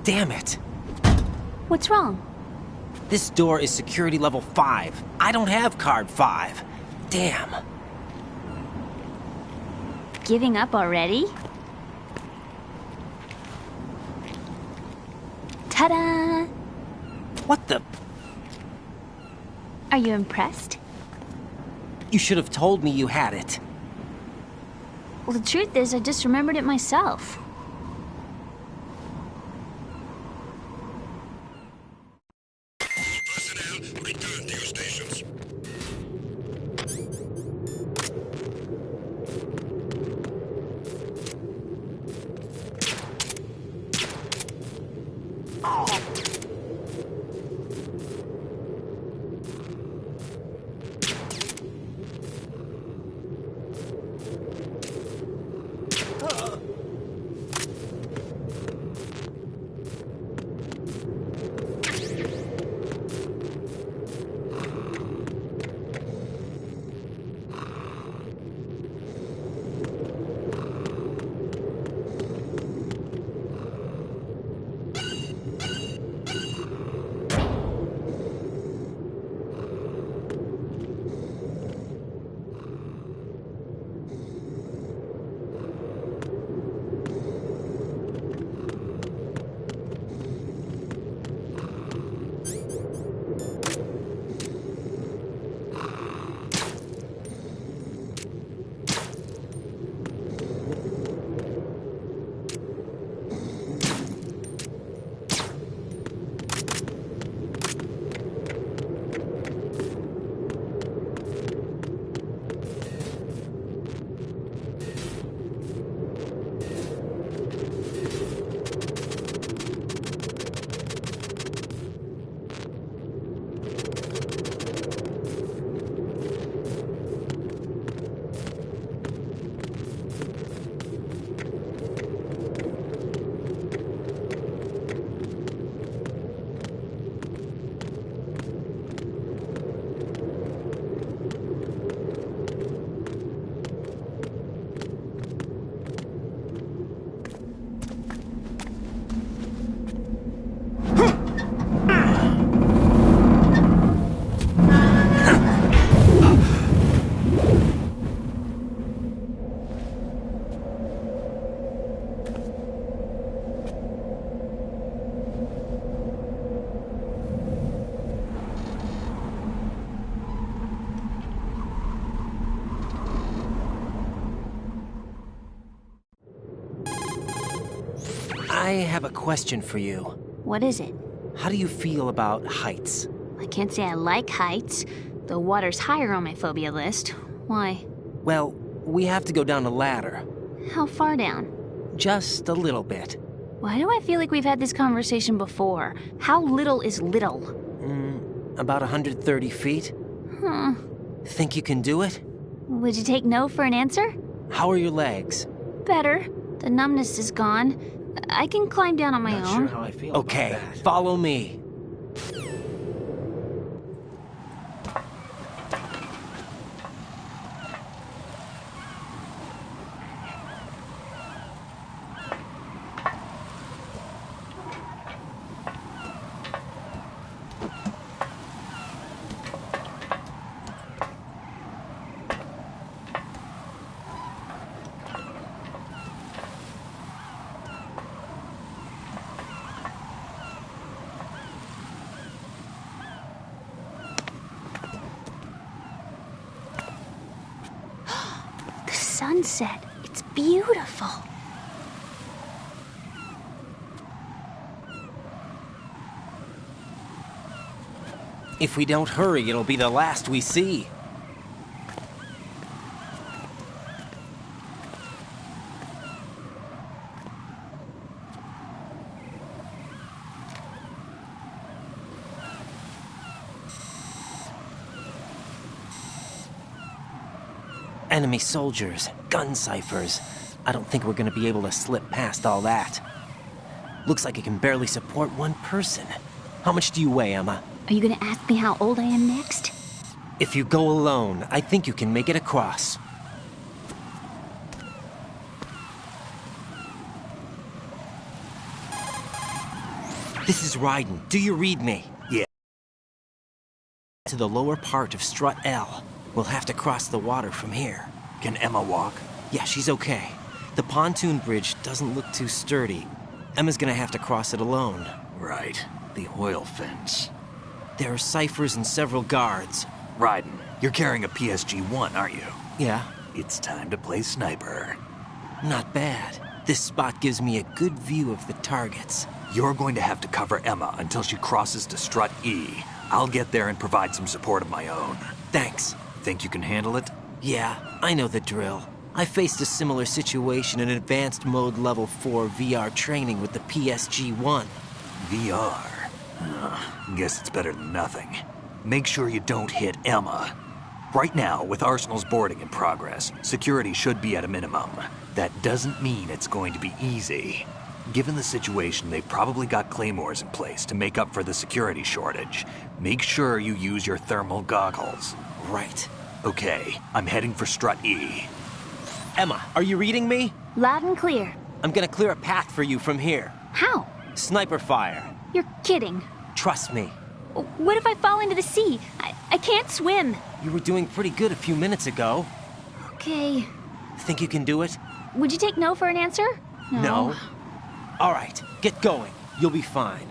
Damn it! What's wrong? This door is security level 5. I don't have card 5. Damn. Giving up already? Ta-da! What the? Are you impressed? You should have told me you had it. Well, the truth is, I just remembered it myself. Personnel, return to your stations. I have a question for you. What is it? How do you feel about heights? I can't say I like heights. The water's higher on my phobia list. Why? Well, we have to go down a ladder. How far down? Just a little bit. Why do I feel like we've had this conversation before? How little is little? About 130 feet. Huh. Think you can do it? Would you take no for an answer? How are your legs? Better. The numbness is gone. I can climb down on my Not own. sure how I feel Okay, about that. follow me. sunset. It's beautiful. If we don't hurry, it'll be the last we see. Enemy soldiers, gun ciphers. I don't think we're gonna be able to slip past all that. Looks like it can barely support one person. How much do you weigh, Emma? Are you gonna ask me how old I am next? If you go alone, I think you can make it across. This is Raiden. Do you read me? Yeah. To the lower part of Strut L. We'll have to cross the water from here. Can Emma walk? Yeah, she's okay. The pontoon bridge doesn't look too sturdy. Emma's gonna have to cross it alone. Right. The oil fence. There are ciphers and several guards. Raiden, you're carrying a PSG-1, aren't you? Yeah, It's time to play sniper. not bad. This spot gives me a good view of the targets. You're going to have to cover Emma until she crosses to Strut E. I'll get there and provide some support of my own. Thanks. Think you can handle it? Yeah, I know the drill. I faced a similar situation in Advanced Mode Level 4 VR training with the PSG-1. VR. Guess it's better than nothing. Make sure you don't hit Emma. Right now, with Arsenal's boarding in progress, security should be at a minimum. That doesn't mean it's going to be easy. Given the situation, they've probably got claymores in place to make up for the security shortage. Make sure you use your thermal goggles. Right. Okay, I'm heading for Strut E. Emma, are you reading me? Loud and clear. I'm gonna clear a path for you from here. How? Sniper fire. You're kidding. Trust me. What if I fall into the sea? I can't swim. You were doing pretty good a few minutes ago. Okay. Think you can do it? Would you take no for an answer? No. All right, get going. You'll be fine.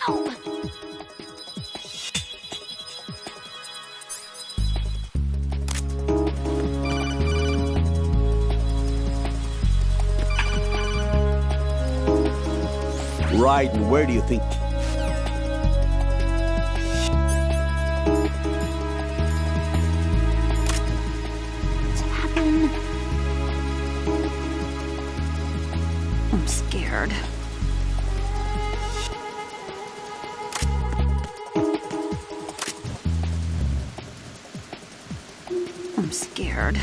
Oh. Raiden, where do you think? What's happened? I'm scared. I'm scared.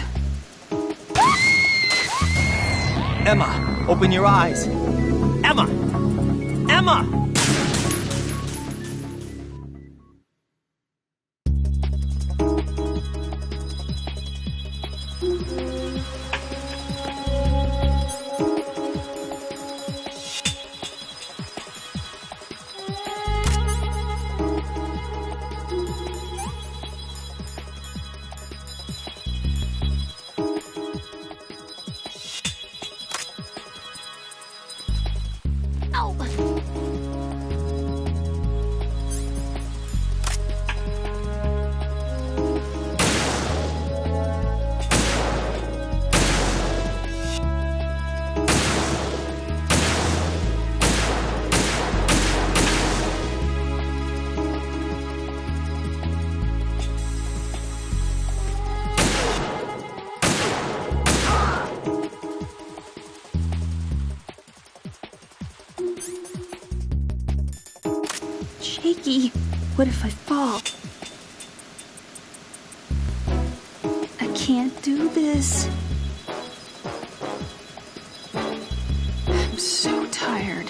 Emma, open your eyes. Emma! Emma! Shaky. What if I fall? I can't do this. I'm so tired.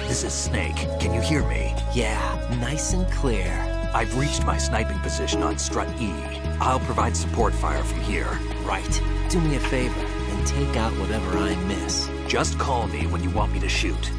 This is Snake. Can you hear me? Yeah, nice and clear. I've reached my sniping position on Strut E. I'll provide support fire from here. Right. Do me a favor and take out whatever I miss. Just call me when you want me to shoot.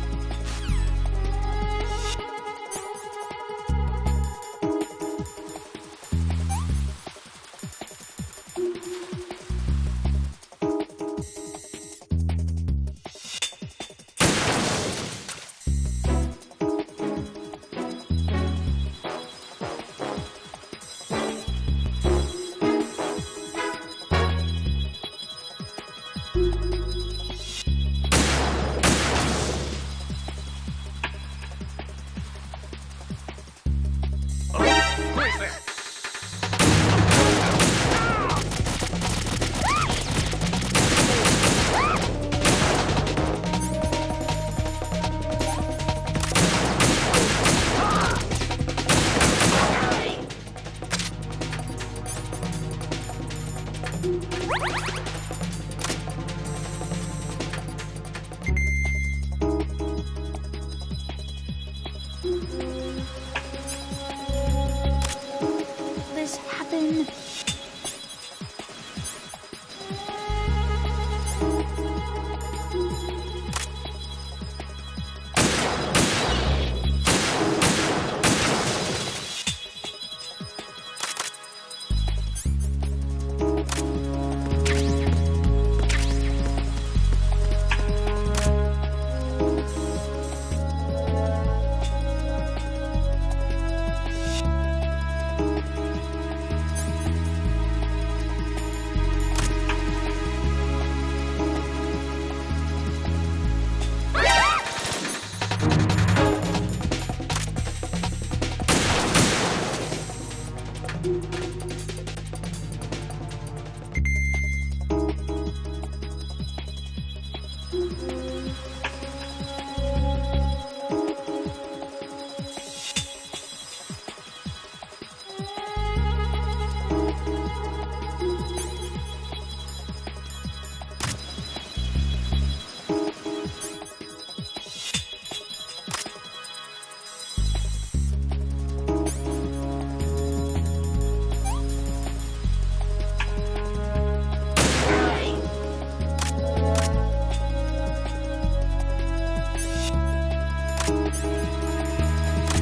This happened.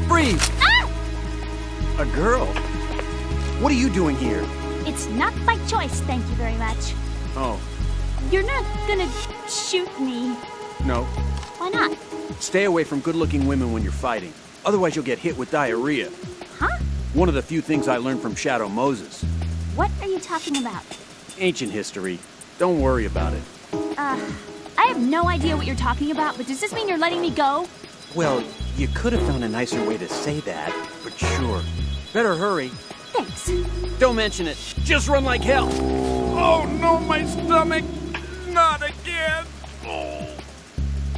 Freeze! Ah! A girl? What are you doing here? It's not by choice, thank you very much. Oh, You're not gonna shoot me. no. Why not? Stay away from good-looking women when you're fighting. Otherwise, you'll get hit with diarrhea. Huh? One of the few things I learned from Shadow Moses. What are you talking about? Ancient history. Don't worry about it. I have no idea what you're talking about, but does this mean you're letting me go? Well, you could have found a nicer way to say that, but sure. Better hurry. Thanks. Don't mention it. Just run like hell. Oh no, my stomach! Not again! Oh.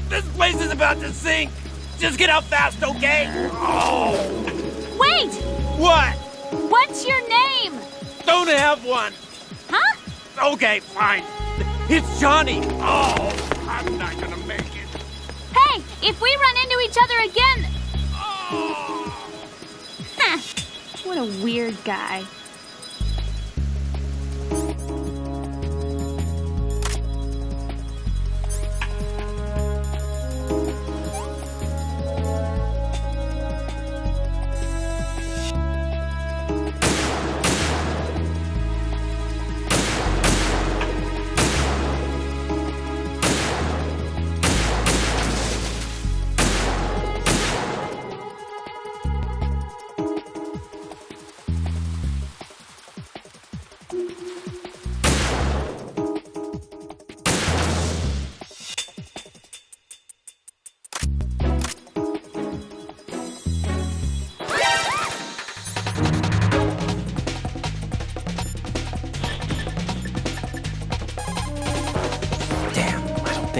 This place is about to sink! Just get out fast, okay? Oh! Wait! What? What's your name? Don't have one! Huh? Okay, fine. It's Johnny! Oh, I'm not gonna make it. Hey, if we run into each other again... Oh. Huh. What a weird guy.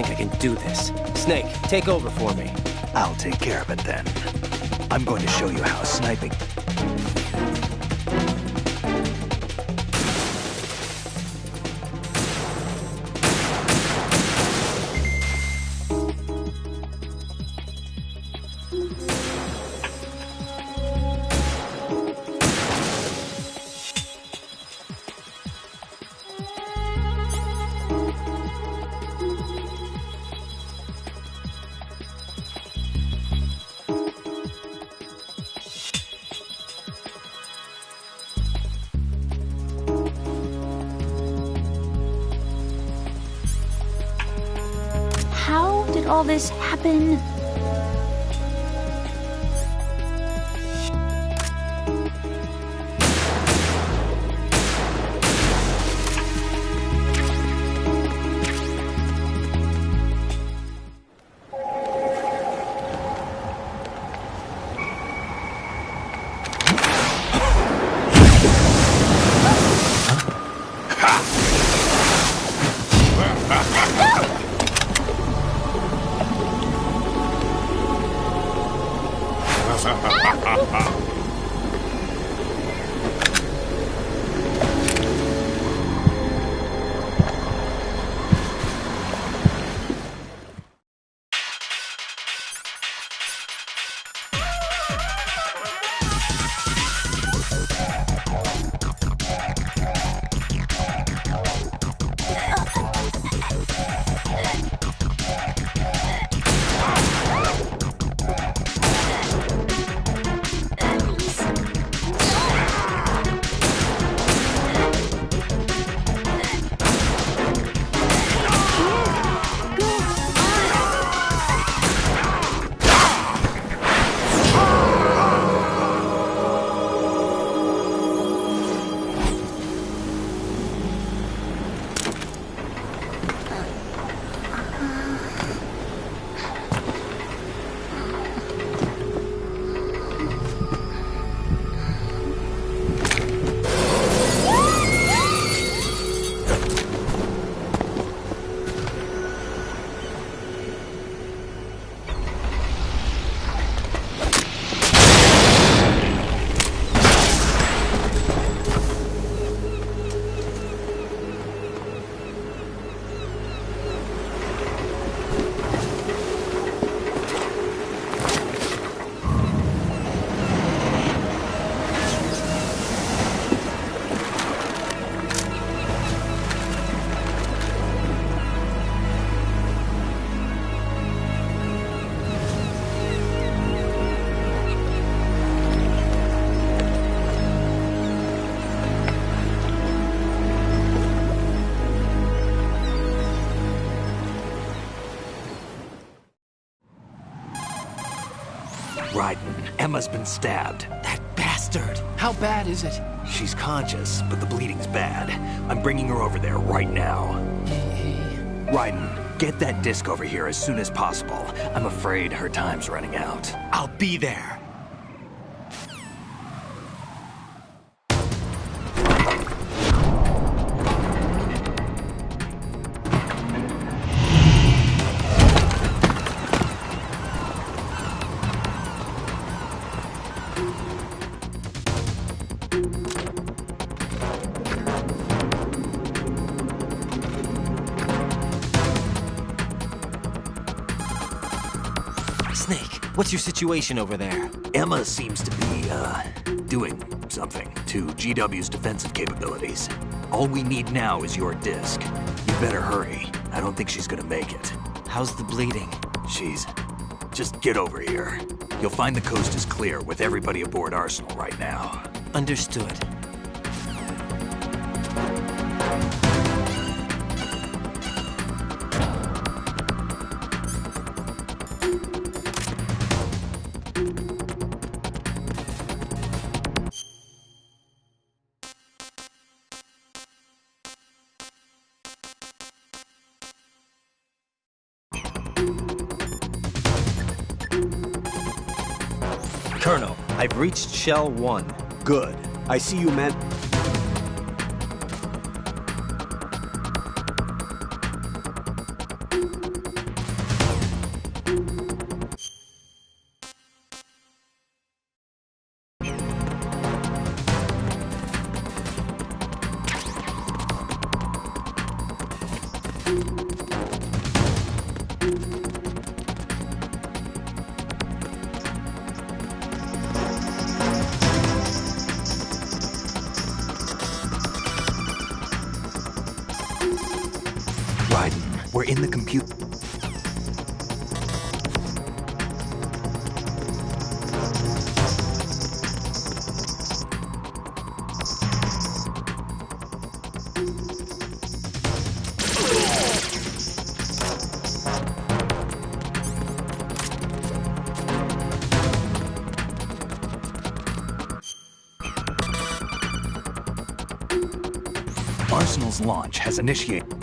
I think I can do this. Snake, take over for me. I'll take care of it then. I'm going to show you how sniping... How did all this happen? Raiden, Emma's been stabbed. That bastard! How bad is it? She's conscious, but the bleeding's bad. I'm bringing her over there right now. Raiden, Get that disc over here as soon as possible. I'm afraid her time's running out. I'll be there. Snake, what's your situation over there? Emma seems to be, doing something to GW's defensive capabilities. All we need now is your disc. You better hurry. I don't think she's gonna make it. How's the bleeding? Just get over here. You'll find the coast is clear with everybody aboard Arsenal right now. Understood. Colonel, I've reached Shell 1. Good. I see you, man. Raiden, we're in the compute. Arsenal's launch has initiated.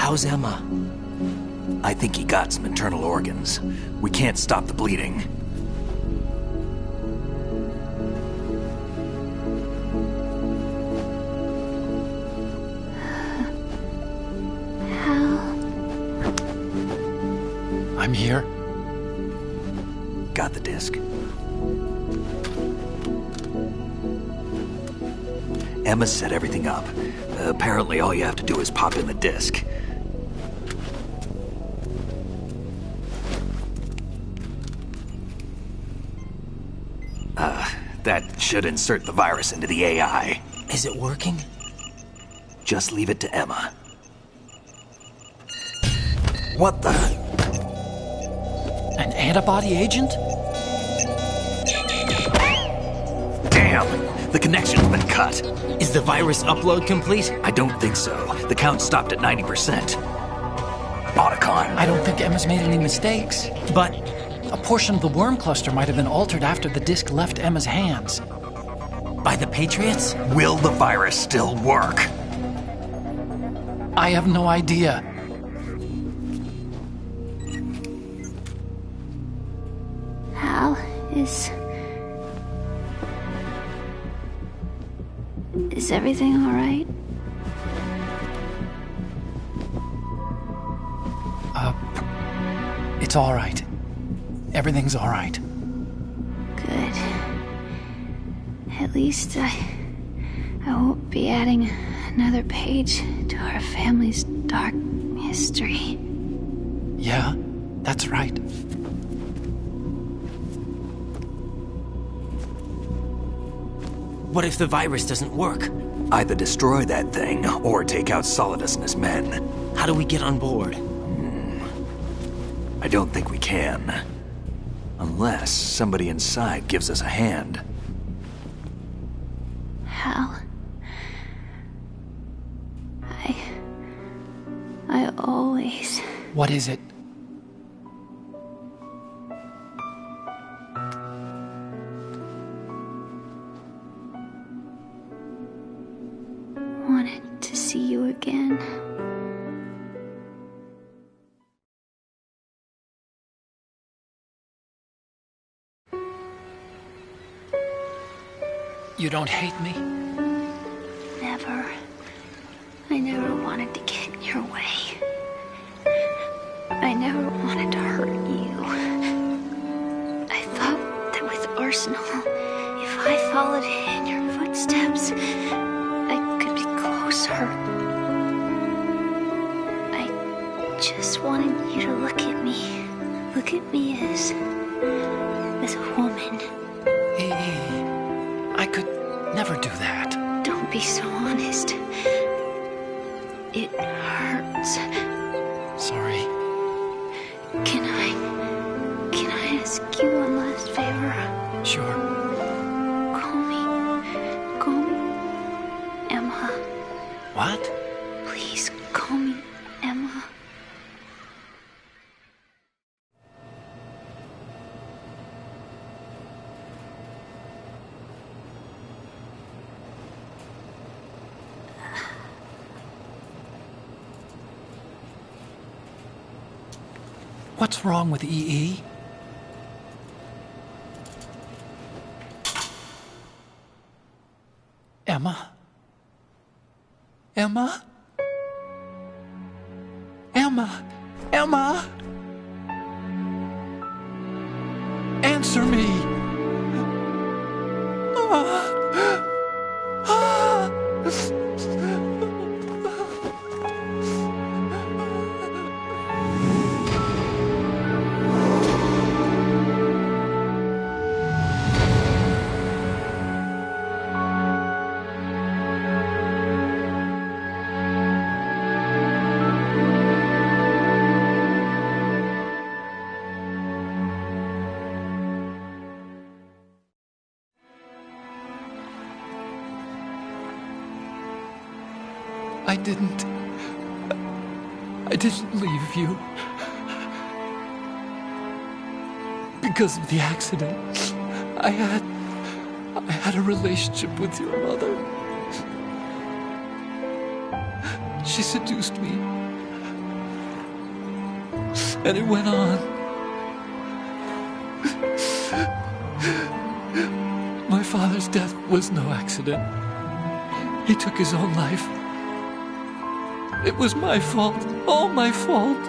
How's Emma? I think he got some internal organs. We can't stop the bleeding. How? I'm here. got the disc. Emma set everything up. Apparently all you have to do is pop in the disc. That should insert the virus into the AI. Is it working? Just leave it to Emma. What the? An antibody agent? Damn! The connection's been cut. Is the virus upload complete? I don't think so. The count stopped at 90%. Otacon. I don't think Emma's made any mistakes. But A portion of the worm cluster might have been altered after the disc left Emma's hands. by the Patriots? Will the virus still work? I have no idea. Hal, is everything all right? It's all right. Everything's all right. Good. At least I won't be adding another page to our family's dark history. Yeah, that's right. What if the virus doesn't work? Either destroy that thing, or take out Solidus and his men. How do we get on board? I don't think we can. Unless somebody inside gives us a hand. Hal, I always... What is it? wanted to see you again. You don't hate me? Never. I never wanted to get in your way. I never wanted to hurt you. I thought that with Arsenal, if I followed in your footsteps, I could be closer. I just wanted you to look at me. Look at me as a woman. I could never do that. Don't be so honest. It hurts. Sorry. Can I ask you one last favor? Sure. Call me Emma. What? Please call me Emma. What's wrong with EE? Emma? Emma? Emma? Emma? Answer me! I didn't leave you. Because of the accident, I had a relationship with your mother. She seduced me. And it went on. My father's death was no accident. He took his own life. It was my fault, all my fault.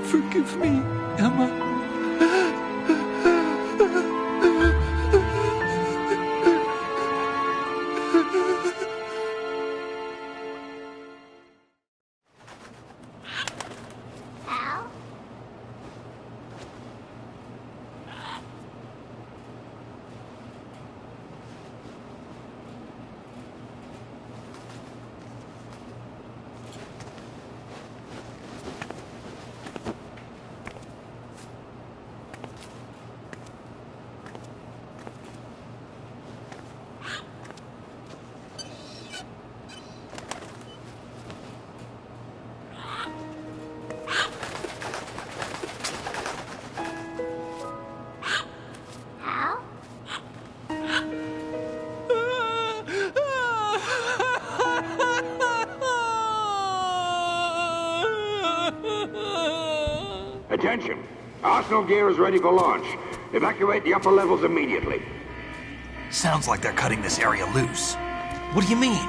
Forgive me, Emma. Attention! Arsenal gear is ready for launch. Evacuate the upper levels immediately. Sounds like they're cutting this area loose. What do you mean?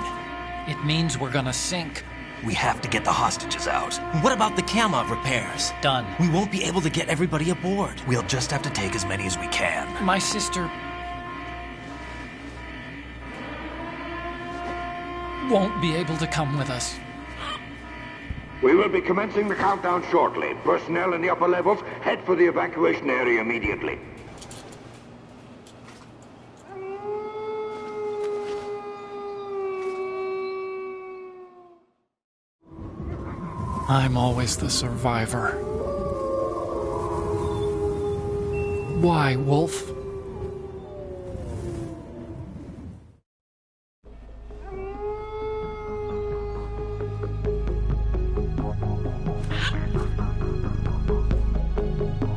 It means we're gonna sink. We have to get the hostages out. What about the Kamov repairs? Done. We won't be able to get everybody aboard. We'll just have to take as many as we can. My sister won't be able to come with us. We will be commencing the countdown shortly. Personnel in the upper levels, head for the evacuation area immediately. I'm always the survivor. Why, Wolf?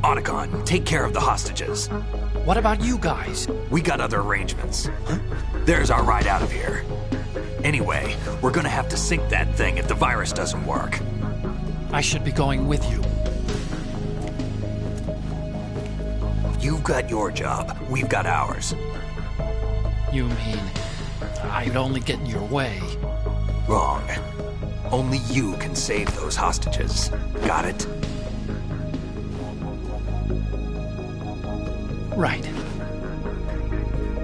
Otacon, take care of the hostages. What about you guys? We got other arrangements. There's our ride out of here. Anyway, we're gonna have to sink that thing if the virus doesn't work. I should be going with you. You've got your job, we've got ours. You mean I'd only get in your way? Wrong. Only you can save those hostages. Got it? Right.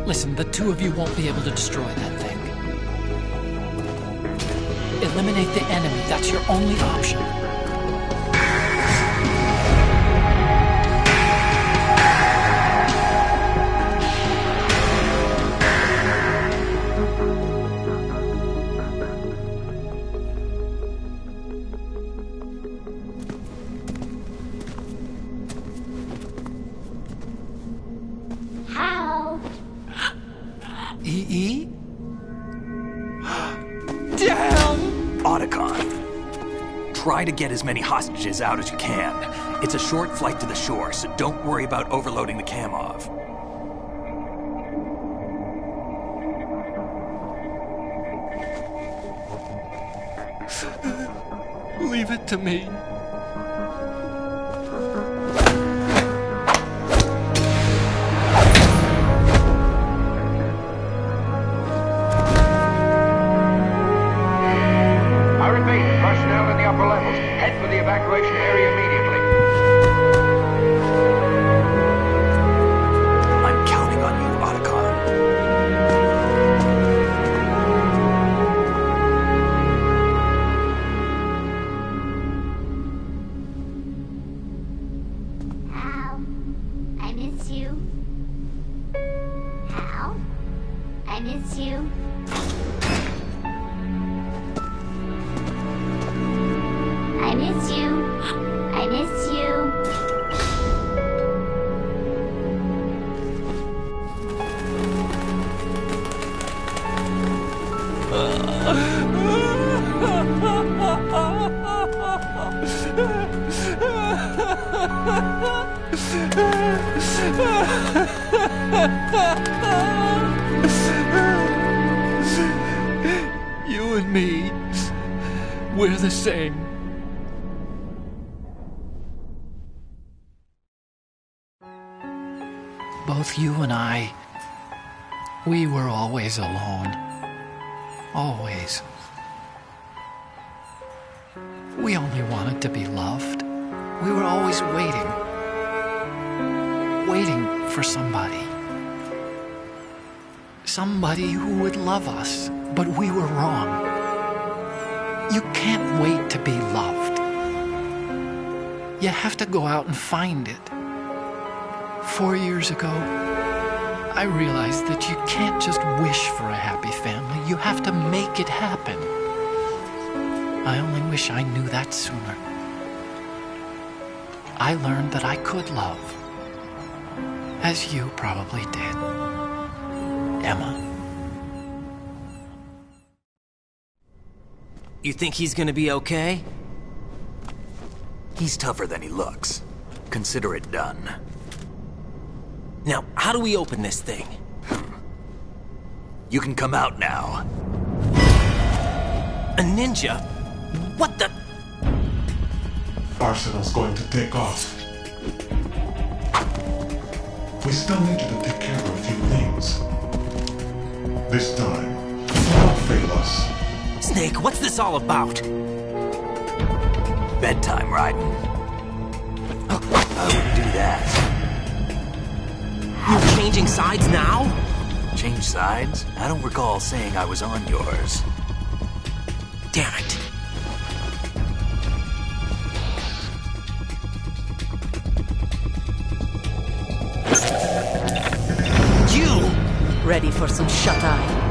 Listen, the two of you won't be able to destroy that thing. Eliminate the enemy. That's your only option. EE? Damn! Otacon, try to get as many hostages out as you can. It's a short flight to the shore, so don't worry about overloading the Kamov. Leave it to me. Personnel in the upper levels, head for the evacuation area immediately. I'm counting on you, Otacon. Hal, I miss you. Hal, I miss you. I miss you. I miss you. You and me, we're the same. Both you and I, we were always alone. Always. We only wanted to be loved. We were always waiting. Waiting for somebody. Somebody who would love us, but we were wrong. You can't wait to be loved. You have to go out and find it. 4 years ago, I realized that you can't just wish for a happy family. You have to make it happen. I only wish I knew that sooner. I learned that I could love, as you probably did, Emma. You think he's gonna be okay? He's tougher than he looks. Consider it done. Now, how do we open this thing? You can come out now. A ninja? What the? Arsenal's going to take off. We still need you to take care of a few things. This time, do not fail us. Snake, what's this all about? Bedtime, Raiden. I wouldn't do that. You're changing sides now? Change sides? I don't recall saying I was on yours. Damn it. You! Ready for some shut-eye?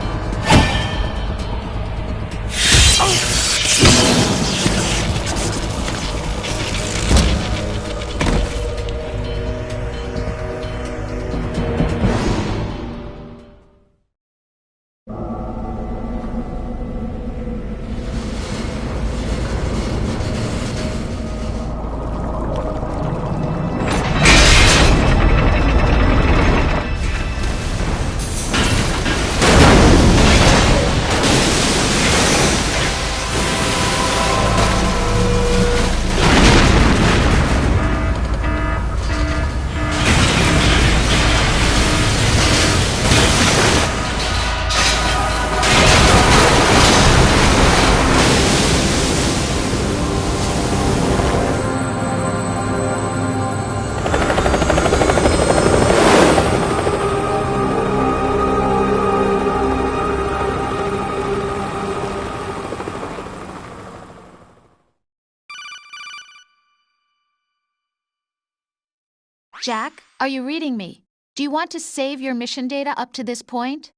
Jack, are you reading me? Do you want to save your mission data up to this point?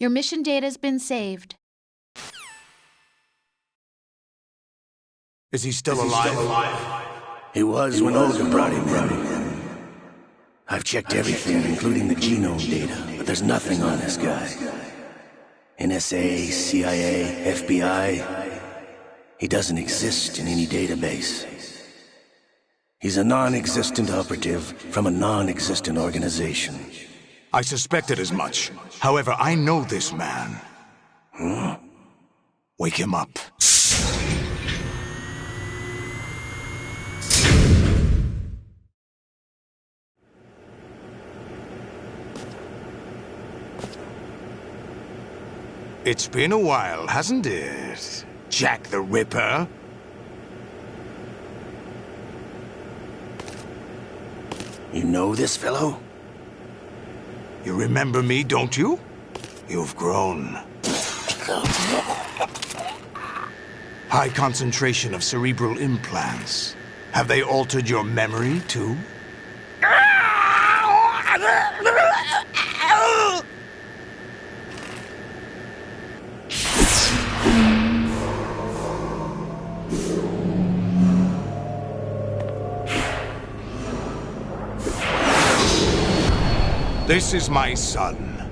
Your mission data's been saved. Is he still alive? He was when Olga brought him in. I've checked everything, including the genome data, but there's nothing on this guy. NSA, CIA, FBI. He doesn't exist in any database. He's a non-existent operative from a non-existent organization. I suspected as much. However, I know this man. Huh? Wake him up. It's been a while, hasn't it? Jack the Ripper? You know this fellow? You remember me, don't you? You've grown. High concentration of cerebral implants. Have they altered your memory, too? This is my son.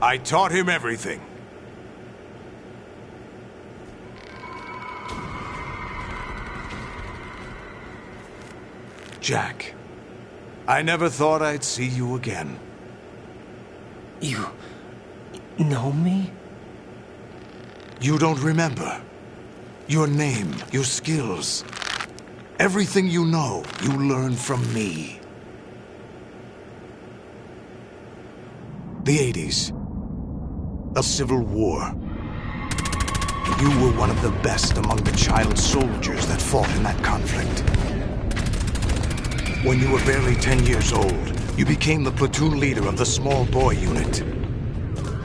I taught him everything. Jack, I never thought I'd see you again. You know me? You don't remember. Your name, your skills. Everything you know, you learned from me. The 80s. A civil war. You were one of the best among the child soldiers that fought in that conflict. When you were barely 10 years old, you became the platoon leader of the small boy unit.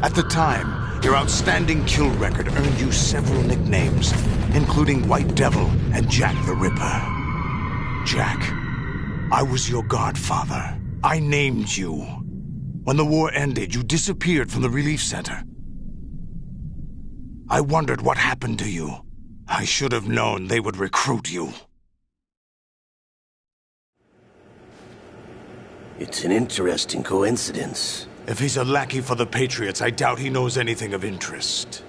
At the time, your outstanding kill record earned you several nicknames, including White Devil and Jack the Ripper. Jack, I was your godfather. I named you. When the war ended, you disappeared from the relief center. I wondered what happened to you. I should have known they would recruit you. It's an interesting coincidence. If he's a lackey for the Patriots, I doubt he knows anything of interest.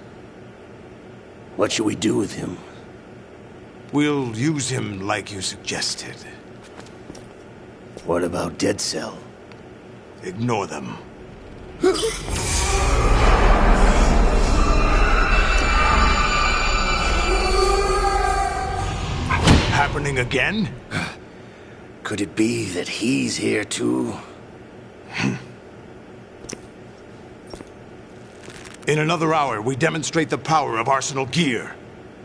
What should we do with him? We'll use him like you suggested. What about Dead Cell? Ignore them. Happening again? Could it be that he's here too? In another hour, we demonstrate the power of Arsenal gear.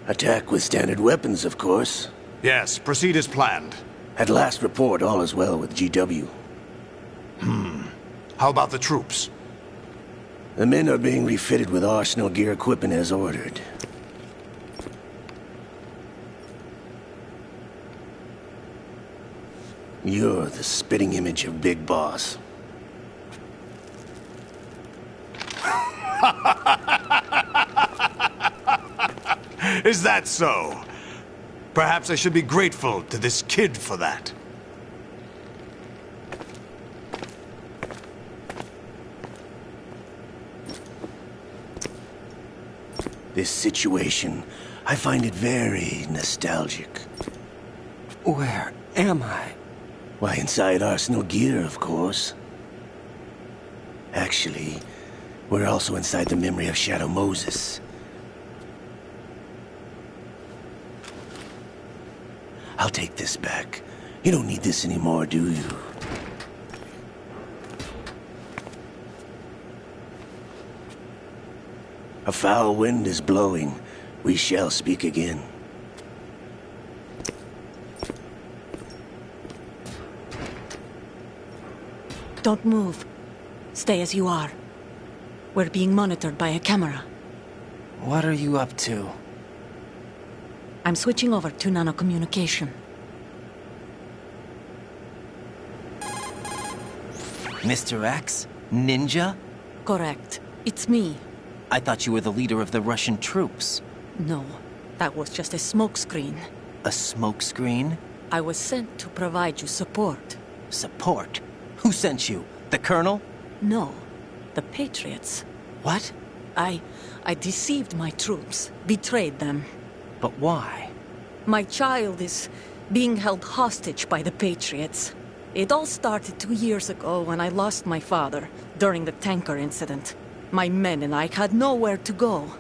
Attack with standard weapons, of course. Yes, proceed as planned. At last report, all is well with GW. How about the troops? The men are being refitted with Arsenal gear equipment as ordered. You're the spitting image of Big Boss. Is that so? Perhaps I should be grateful to this kid for that. This situation, I find it very nostalgic. Where am I? Why, inside Arsenal gear, of course. Actually, we're also inside the memory of Shadow Moses. I'll take this back. You don't need this anymore, do you? A foul wind is blowing. We shall speak again. Don't move. Stay as you are. We're being monitored by a camera. What are you up to? I'm switching over to nanocommunication. Mr. X? Ninja? Correct. It's me. I thought you were the leader of the Russian troops. No, that was just a smokescreen. A smokescreen? I was sent to provide you support. Support? Who sent you? The Colonel? No, the Patriots. What? I deceived my troops, betrayed them. But why? My child is being held hostage by the Patriots. It all started 2 years ago when I lost my father during the tanker incident. My men and I had nowhere to go,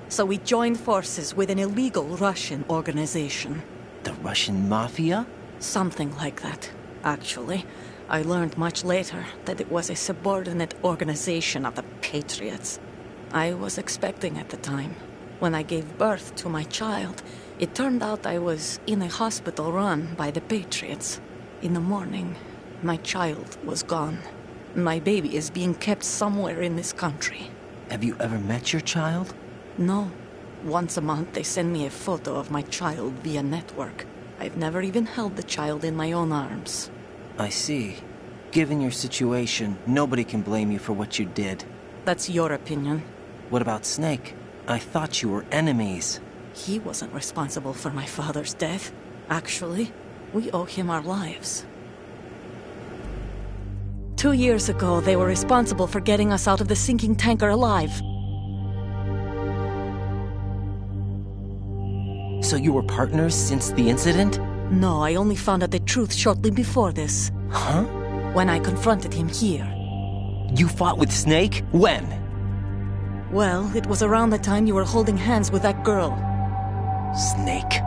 so we joined forces with an illegal Russian organization. The Russian Mafia? Something like that, actually. I learned much later that it was a subordinate organization of the Patriots. I was expecting at the time. When I gave birth to my child, it turned out I was in a hospital run by the Patriots. In the morning, my child was gone. My baby is being kept somewhere in this country. Have you ever met your child? No. Once a month, they send me a photo of my child via network. I've never even held the child in my own arms. I see. Given your situation, nobody can blame you for what you did. That's your opinion. What about Snake? I thought you were enemies. He wasn't responsible for my father's death. Actually, we owe him our lives. 2 years ago, they were responsible for getting us out of the sinking tanker alive. So you were partners since the incident? No, I only found out the truth shortly before this. Huh? When I confronted him here. You fought with Snake? When? Well, it was around the time you were holding hands with that girl. Snake.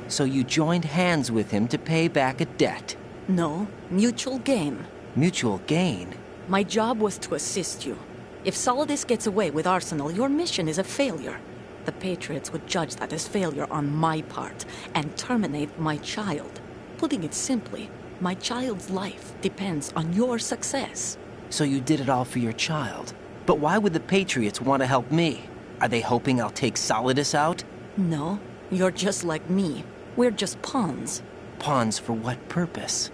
So you joined hands with him to pay back a debt? No, mutual gain. Mutual gain? My job was to assist you. If Solidus gets away with Arsenal, your mission is a failure. The Patriots would judge that as failure on my part and terminate my child. Putting it simply, my child's life depends on your success. So you did it all for your child. But why would the Patriots want to help me? Are they hoping I'll take Solidus out? No, You're just like me. We're just pawns. Pawns for what purpose?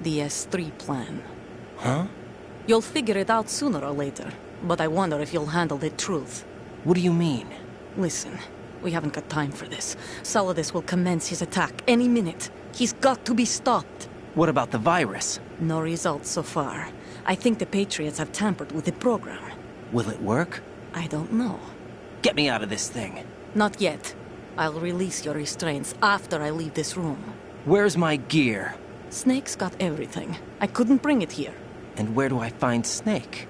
The S3 plan. Huh? You'll figure it out sooner or later, but I wonder if you'll handle the truth. What do you mean? Listen, we haven't got time for this. Solidus will commence his attack any minute. He's got to be stopped. What about the virus? No results so far. I think the Patriots have tampered with the program. Will it work? I don't know. Get me out of this thing. Not yet. I'll release your restraints after I leave this room. Where's my gear? Snake's got everything. I couldn't bring it here. And where do I find Snake?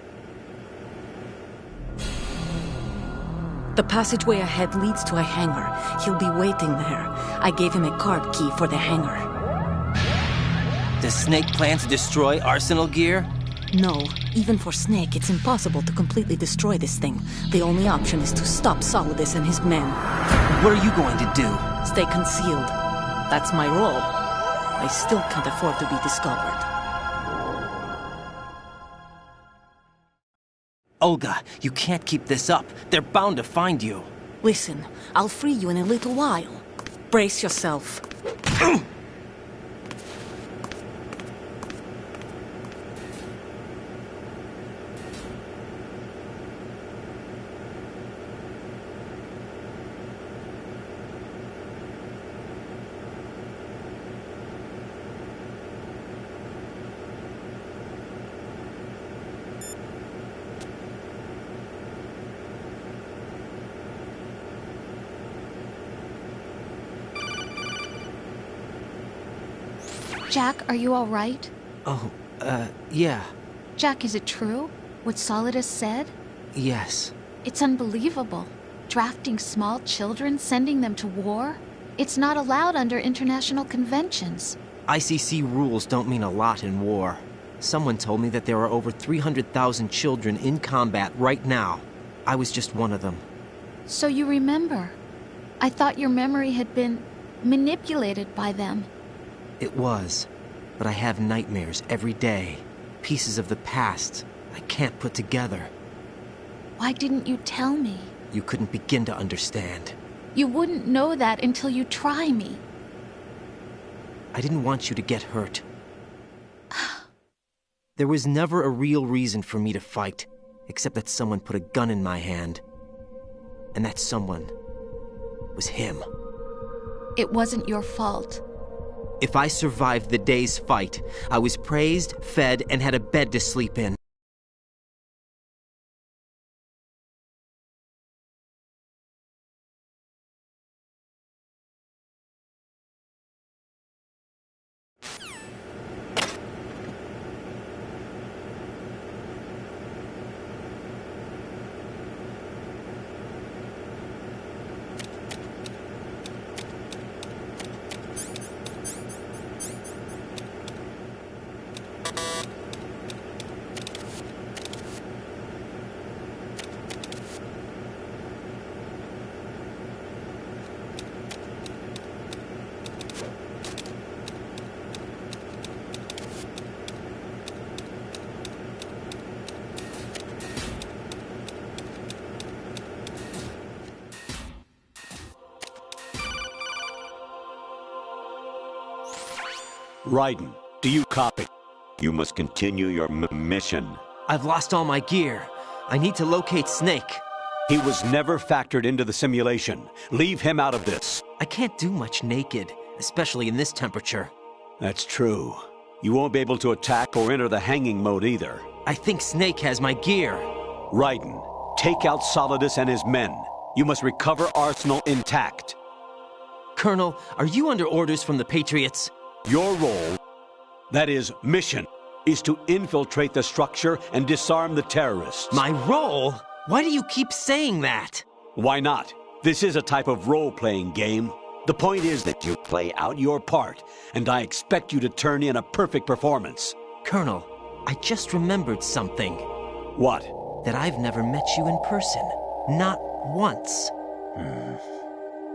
The passageway ahead leads to a hangar. He'll be waiting there. I gave him a card key for the hangar. Does Snake plan to destroy Arsenal gear? No. Even for Snake, it's impossible to completely destroy this thing. The only option is to stop Solidus and his men. What are you going to do? Stay concealed. That's my role. I still can't afford to be discovered. Olga, you can't keep this up. They're bound to find you. Listen, I'll free you in a little while. Brace yourself. Jack, are you all right? Oh, yeah. Jack, is it true? What Solidus said? Yes. It's unbelievable. Drafting small children, sending them to war? It's not allowed under international conventions. ICC rules don't mean a lot in war. Someone told me that there are over 300,000 children in combat right now. I was just one of them. So you remember? I thought your memory had been manipulated by them. It was, but I have nightmares every day. Pieces of the past I can't put together. Why didn't you tell me? You couldn't begin to understand. You wouldn't know that until you try me. I didn't want you to get hurt. There was never a real reason for me to fight, except that someone put a gun in my hand. And that someone was him. It wasn't your fault. If I survived the day's fight, I was praised, fed, and had a bed to sleep in. Raiden, do you copy? You must continue your mission. I've lost all my gear. I need to locate Snake. He was never factored into the simulation. Leave him out of this. I can't do much naked, especially in this temperature. That's true. You won't be able to attack or enter the hanging mode either. I think Snake has my gear. Raiden, take out Solidus and his men. You must recover Arsenal intact. Colonel, are you under orders from the Patriots? Your role, that is, mission, is to infiltrate the structure and disarm the terrorists. My role? Why do you keep saying that? Why not? This is a type of role-playing game. The point is that you play out your part, and I expect you to turn in a perfect performance. Colonel, I just remembered something. What? That I've never met you in person. Not once.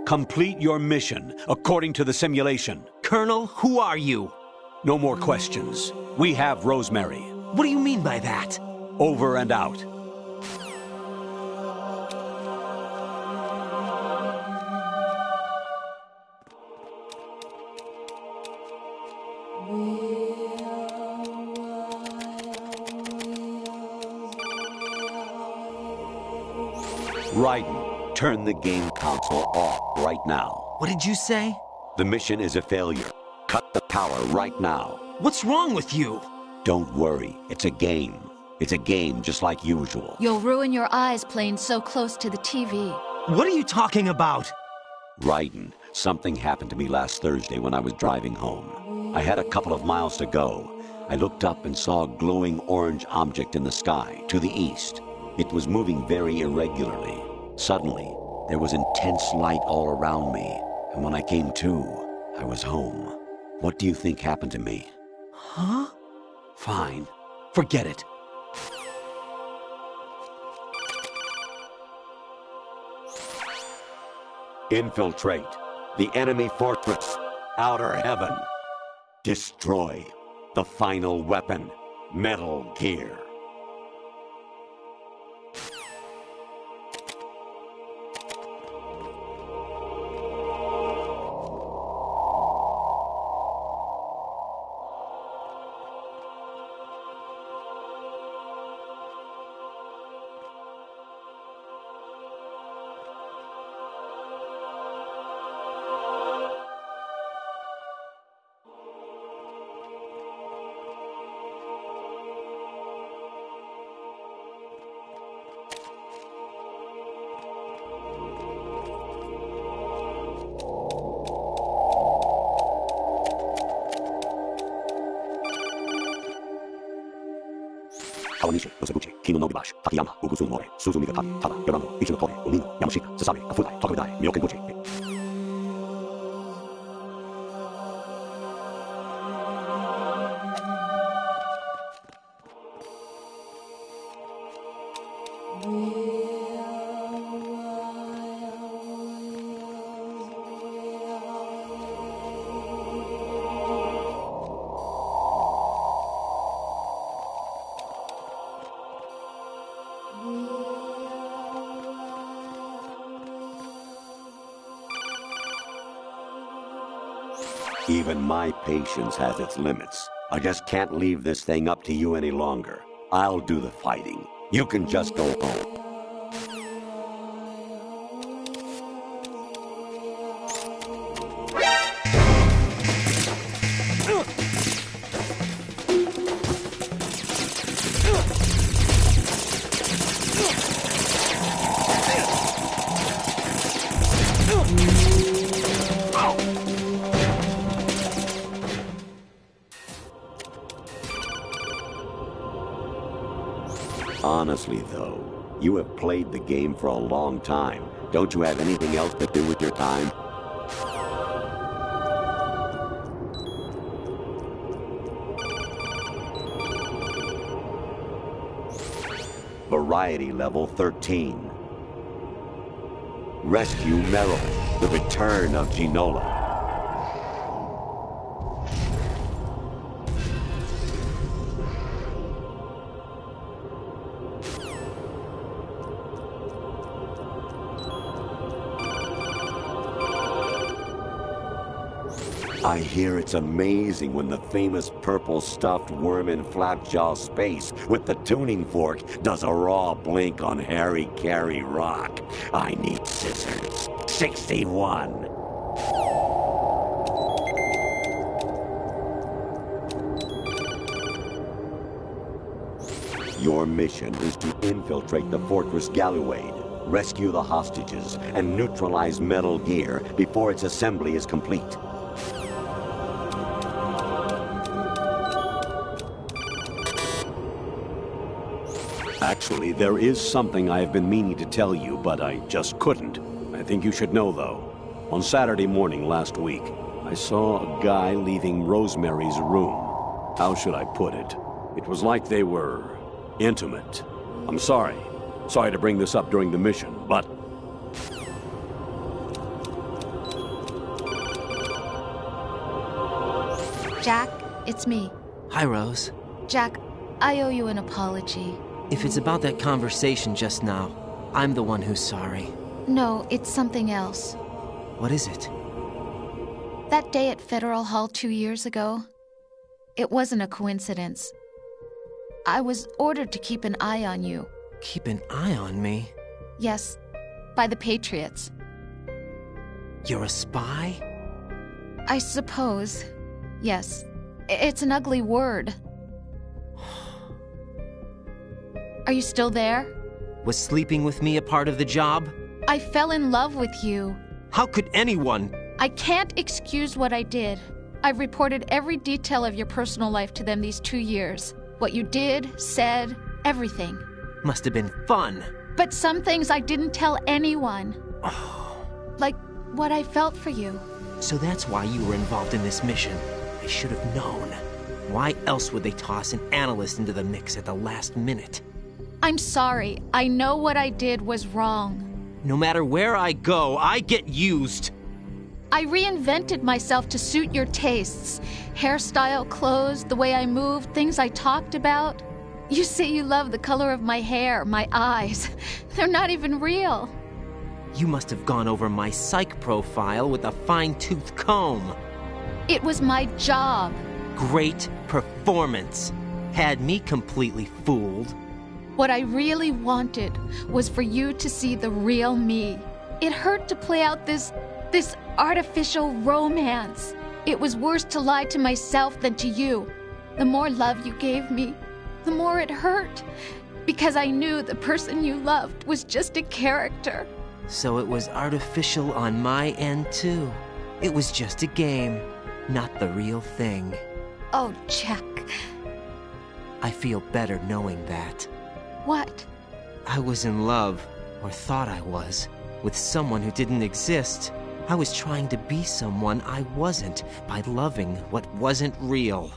Complete your mission, according to the simulation. Colonel, who are you? No more questions. We have Rosemary. What do you mean by that? Over and out. Raiden, turn the game console off right now. What did you say? The mission is a failure. Cut the power right now. What's wrong with you? Don't worry, it's a game. It's a game just like usual. You'll ruin your eyes playing so close to the TV. What are you talking about? Raiden, something happened to me last Thursday when I was driving home. I had a couple of miles to go. I looked up and saw a glowing orange object in the sky, to the east. It was moving very irregularly. Suddenly, there was intense light all around me, and when I came to, I was home. What do you think happened to me? Huh? Fine. Forget it. Infiltrate the enemy fortress, Outer Heaven. Destroy the final weapon, Metal Gear. Kawanishi, Nosaguchi, Kino Nogibashi, Takayama, Ugusu More, Suzumi Gatari, Tada, Yorano, Ichinotore, Umino, Yamashita, Sasami, Kafudai, Tokudai, Myokenbuchi. Even my patience has its limits. I just can't leave this thing up to you any longer. I'll do the fighting. You can just go home. Honestly, though, you have played the game for a long time. Don't you have anything else to do with your time? Variety level 13. Rescue Meryl, the return of Ginola. I hear it's amazing when the famous purple stuffed worm in Flapjaw Space with the tuning fork does a raw blink on Harry Carey Rock. I need scissors. 61. Your mission is to infiltrate the Fortress Galluade, rescue the hostages, and neutralize Metal Gear before its assembly is complete. Actually, there is something I have been meaning to tell you, but I just couldn't. I think you should know, though. On Saturday morning last week, I saw a guy leaving Rosemary's room. How should I put it? It was like they were intimate. I'm sorry. Sorry to bring this up during the mission, but... Jack, it's me. Hi, Rose. Jack, I owe you an apology. If it's about that conversation just now, I'm the one who's sorry. No, it's something else. What is it? That day at Federal Hall 2 years ago, it wasn't a coincidence. I was ordered to keep an eye on you. Keep an eye on me? Yes, by the Patriots. You're a spy? I suppose. Yes. It's an ugly word. Are you still there? Was sleeping with me a part of the job? I fell in love with you. How could anyone? I can't excuse what I did. I've reported every detail of your personal life to them these 2 years. What you did, said, everything. Must have been fun. But some things I didn't tell anyone. Like what I felt for you. So that's why you were involved in this mission. I should have known. Why else would they toss an analyst into the mix at the last minute? I'm sorry. I know what I did was wrong. No matter where I go, I get used. I reinvented myself to suit your tastes. Hairstyle, clothes, the way I moved, things I talked about. You say you love the color of my hair, my eyes. They're not even real. You must have gone over my psych profile with a fine-tooth comb. It was my job. Great performance. Had me completely fooled. What I really wanted was for you to see the real me. It hurt to play out this artificial romance. It was worse to lie to myself than to you. The more love you gave me, the more it hurt. Because I knew the person you loved was just a character. So it was artificial on my end, too. It was just a game, not the real thing. Oh, Jack. I feel better knowing that. What? I was in love, or thought I was, with someone who didn't exist. I was trying to be someone I wasn't by loving what wasn't real.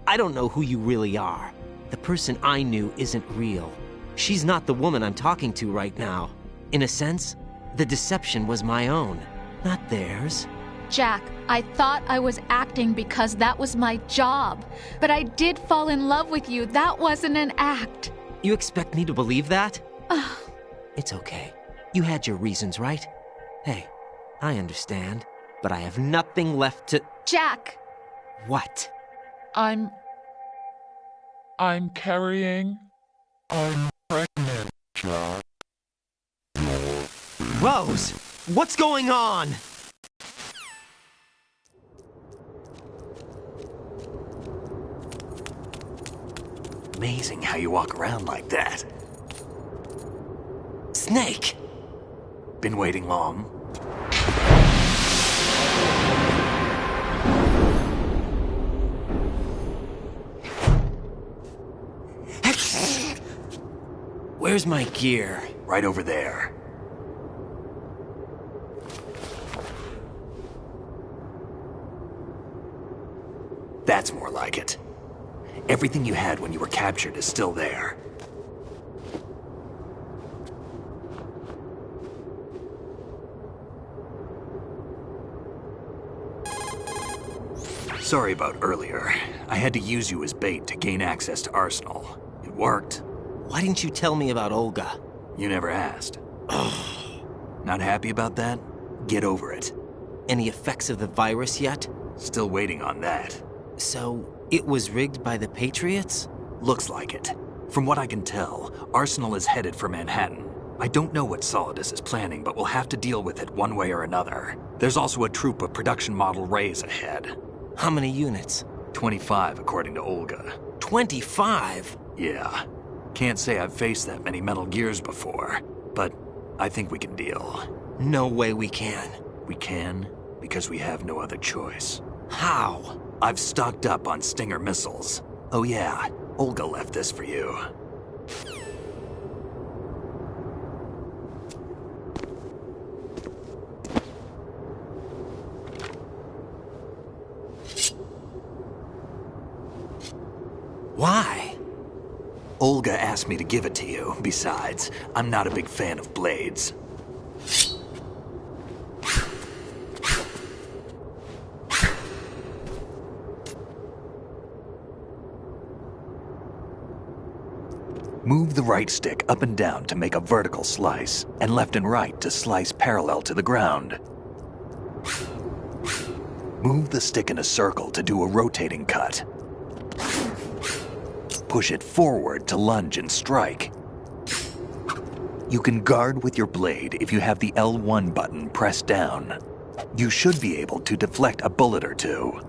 I don't know who you really are. The person I knew isn't real. She's not the woman I'm talking to right now. In a sense, the deception was my own, not theirs. Jack, I thought I was acting because that was my job. But I did fall in love with you. That wasn't an act. You expect me to believe that? It's okay. You had your reasons, right? Hey, I understand, but I have nothing left to... Jack! What? I'm carrying... I'm pregnant, Jack. Rose! What's going on? Amazing how you walk around like that. Snake! Been waiting long? Where's my gear? Right over there. That's more like it. Everything you had when you were captured is still there. Sorry about earlier. I had to use you as bait to gain access to Arsenal. It worked. Why didn't you tell me about Olga? You never asked. Not happy about that? Get over it. Any effects of the virus yet? Still waiting on that. So, it was rigged by the Patriots? Looks like it. From what I can tell, Arsenal is headed for Manhattan. I don't know what Solidus is planning, but we'll have to deal with it one way or another. There's also a troop of production model Rays ahead. How many units? 25, according to Olga. 25? Yeah. Can't say I've faced that many Metal Gears before, but I think we can deal. No way we can. We can, because we have no other choice. How? I've stocked up on Stinger missiles. Oh yeah, Olga left this for you. Why? Olga asked me to give it to you. Besides, I'm not a big fan of blades. Move the right stick up and down to make a vertical slice, and left and right to slice parallel to the ground. Move the stick in a circle to do a rotating cut. Push it forward to lunge and strike. You can guard with your blade if you have the L1 button pressed down. You should be able to deflect a bullet or two.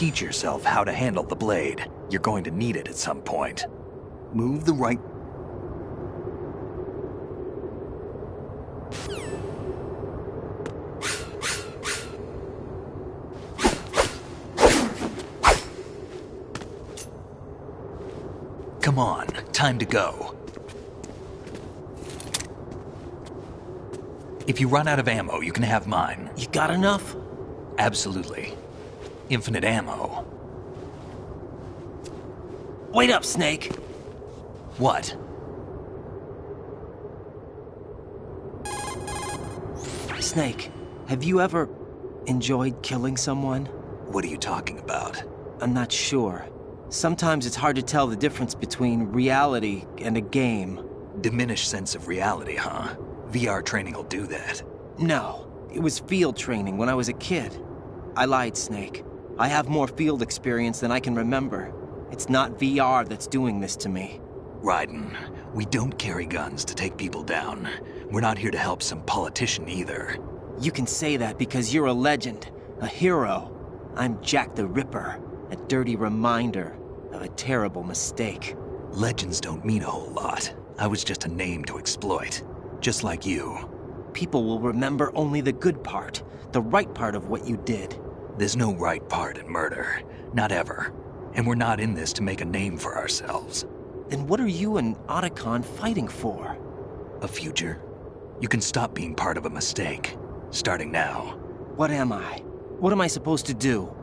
Teach yourself how to handle the blade. You're going to need it at some point. Move the right... Come on, time to go. If you run out of ammo, you can have mine. You got enough? Absolutely. Infinite ammo. Wait up, Snake. What? Snake, have you ever enjoyed killing someone? What are you talking about? I'm not sure. Sometimes it's hard to tell the difference between reality and a game. Diminished sense of reality, huh? VR training will do that. No, it was field training when I was a kid. I lied, Snake. I have more field experience than I can remember. It's not VR that's doing this to me. Raiden, we don't carry guns to take people down. We're not here to help some politician either. You can say that because you're a legend, a hero. I'm Jack the Ripper, a dirty reminder of a terrible mistake. Legends don't mean a whole lot. I was just a name to exploit, just like you. People will remember only the good part, the right part of what you did. There's no right part in murder. Not ever. And we're not in this to make a name for ourselves. Then what are you and Otacon fighting for? A future. You can stop being part of a mistake. Starting now. What am I? What am I supposed to do?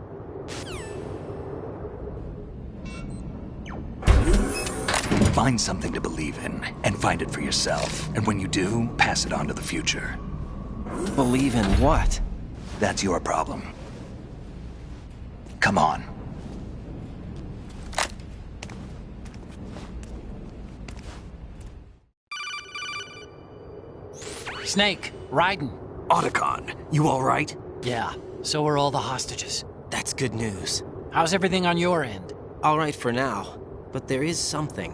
Find something to believe in, and find it for yourself. And when you do, pass it on to the future. Believe in what? That's your problem. Come on. Snake, Raiden. Otacon, you all right? Yeah, so are all the hostages. That's good news. How's everything on your end? All right for now, but there is something.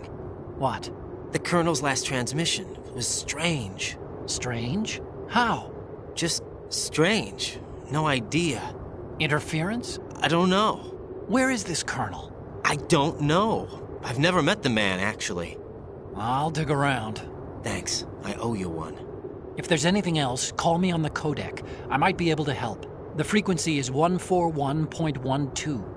What? The Colonel's last transmission was strange. Strange? How? Just strange. No idea. Interference? I don't know. Where is this Colonel? I don't know. I've never met the man, actually. I'll dig around. Thanks. I owe you one. If there's anything else, call me on the codec. I might be able to help. The frequency is 141.12.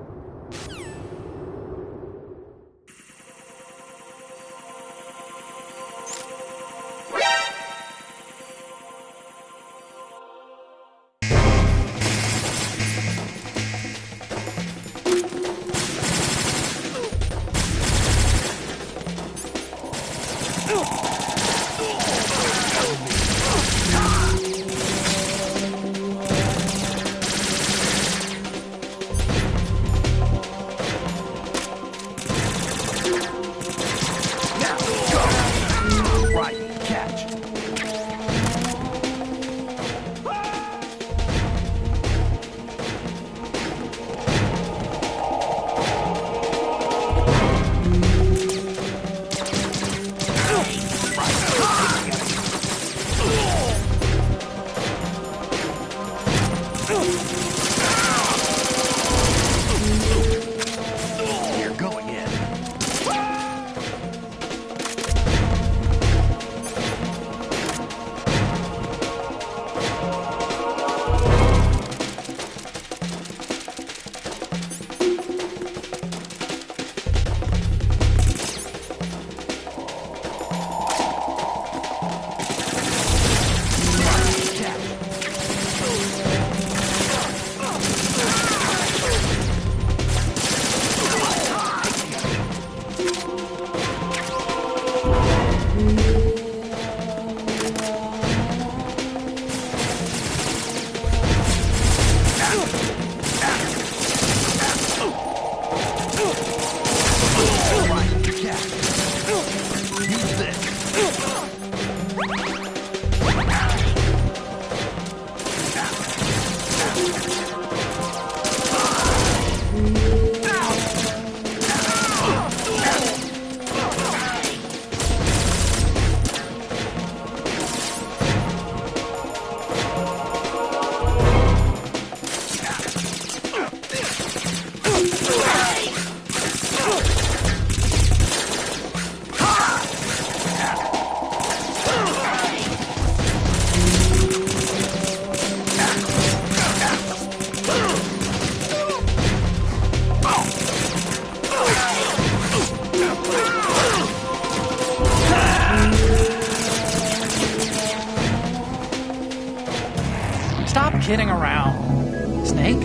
kidding around. Snake?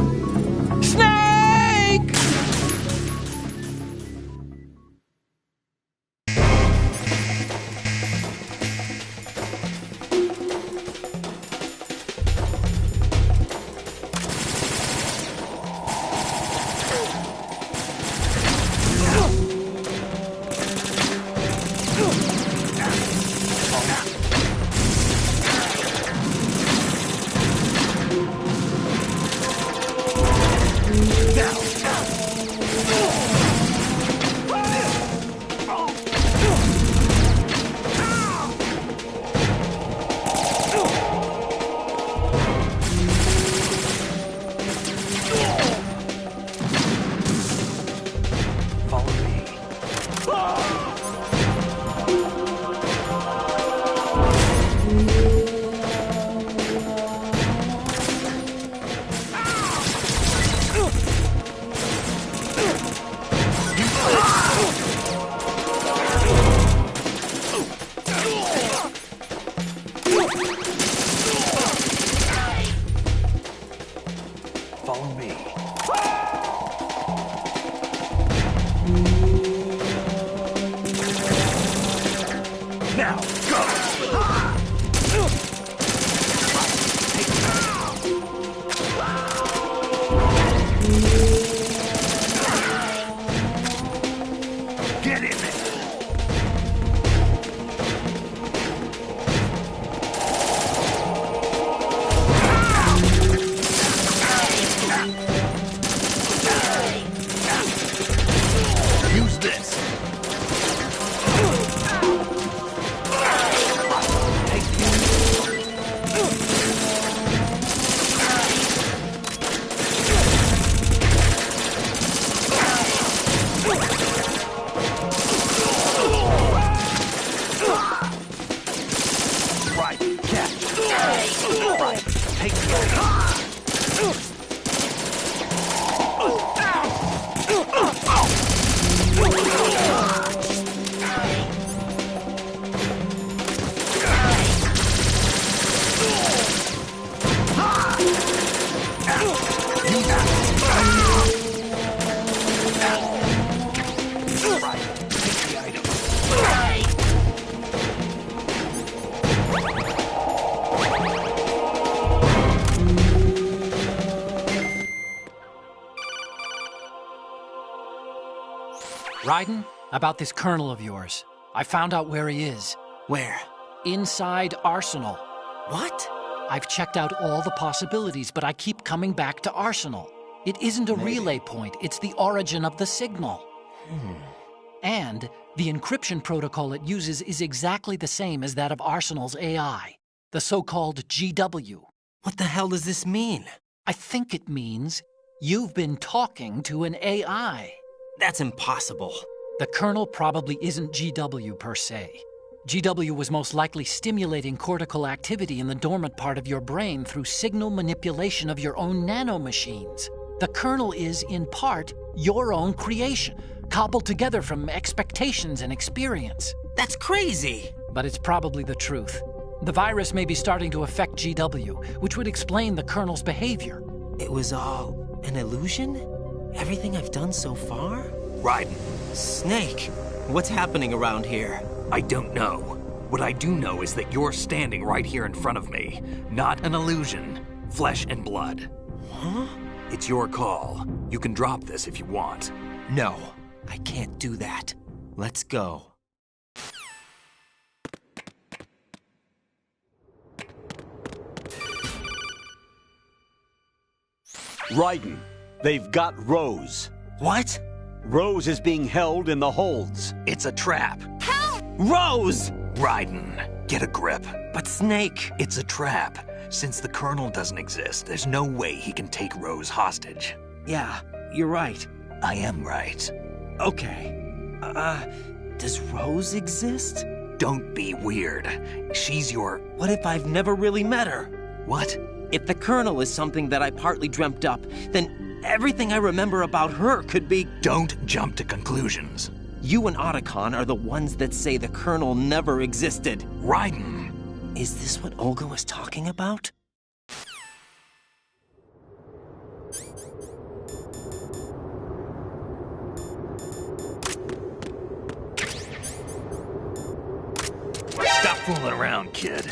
Snake! Follow me. Now, go! Get in there! Use this. Right, catch. Right, take Raiden, about this colonel of yours. I found out where he is. Where? Inside Arsenal. What? I've checked out all the possibilities, but I keep coming back to Arsenal. It isn't a relay point, it's the origin of the signal. And the encryption protocol it uses is exactly the same as that of Arsenal's AI, the so-called GW. What the hell does this mean? I think it means you've been talking to an AI. That's impossible. The kernel probably isn't GW per se. GW was most likely stimulating cortical activity in the dormant part of your brain through signal manipulation of your own nanomachines. The kernel is, in part, your own creation, cobbled together from expectations and experience. That's crazy! But it's probably the truth. The virus may be starting to affect GW, which would explain the kernel's behavior. It was all an illusion? Everything I've done so far? Raiden. Snake, what's happening around here? I don't know. What I do know is that you're standing right here in front of me. Not an illusion. Flesh and blood. Huh? It's your call. You can drop this if you want. No, I can't do that. Let's go. Raiden, they've got Rose. What? Rose is being held in the holds. It's a trap. Help! Rose! Raiden, get a grip. But Snake... It's a trap. Since the Colonel doesn't exist, there's no way he can take Rose hostage. Yeah, you're right. I am right. Okay. Does Rose exist? Don't be weird. She's your... What if I've never really met her? What? If the Colonel is something that I partly dreamt up, then everything I remember about her could be... Don't jump to conclusions. You and Otacon are the ones that say the Colonel never existed. Raiden. Is this what Olga was talking about? fooling around, kid.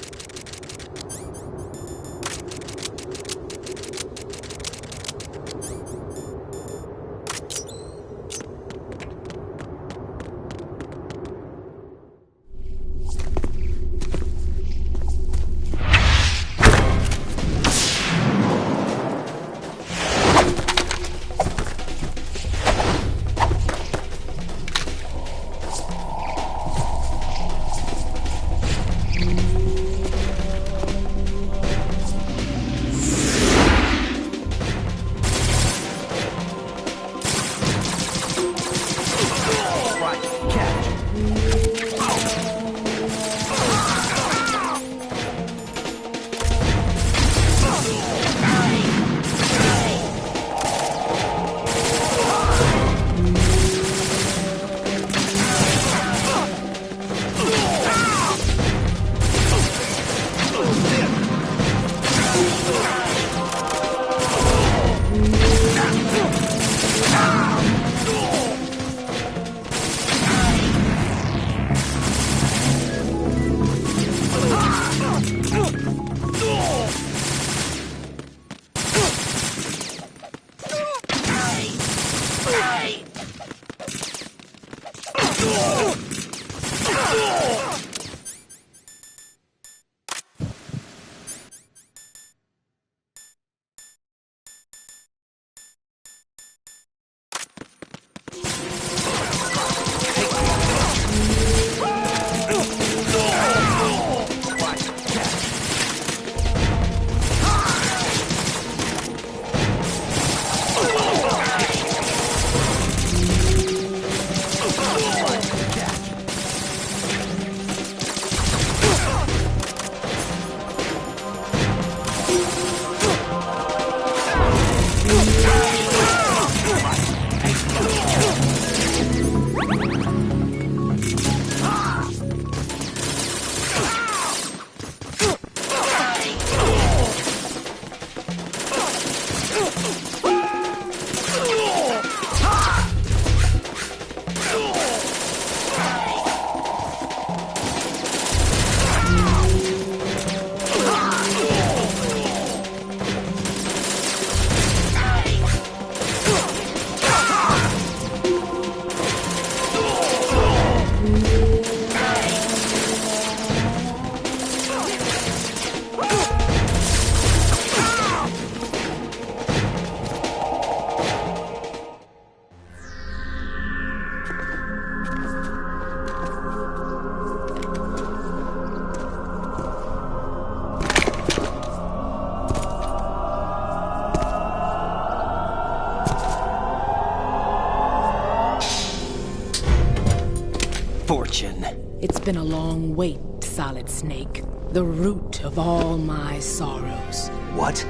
Fortune. It's been a long wait, Solid Snake. The root of all my sorrows. What?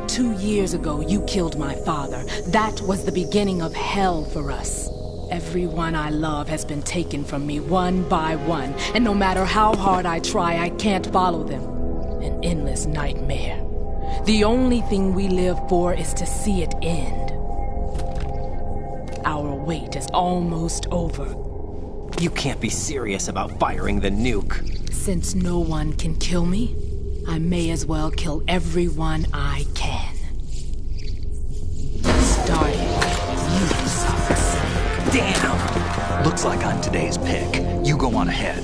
2 years ago, you killed my father. That was the beginning of hell for us. Everyone I love has been taken from me one by one, and no matter how hard I try, I can't follow them. An endless nightmare. The only thing we live for is to see it end. Our wait is almost over. You can't be serious about firing the nuke. Since no one can kill me, I may as well kill everyone I can. Starting with you, Solid Snake. Damn! Looks like I'm today's pick. You go on ahead.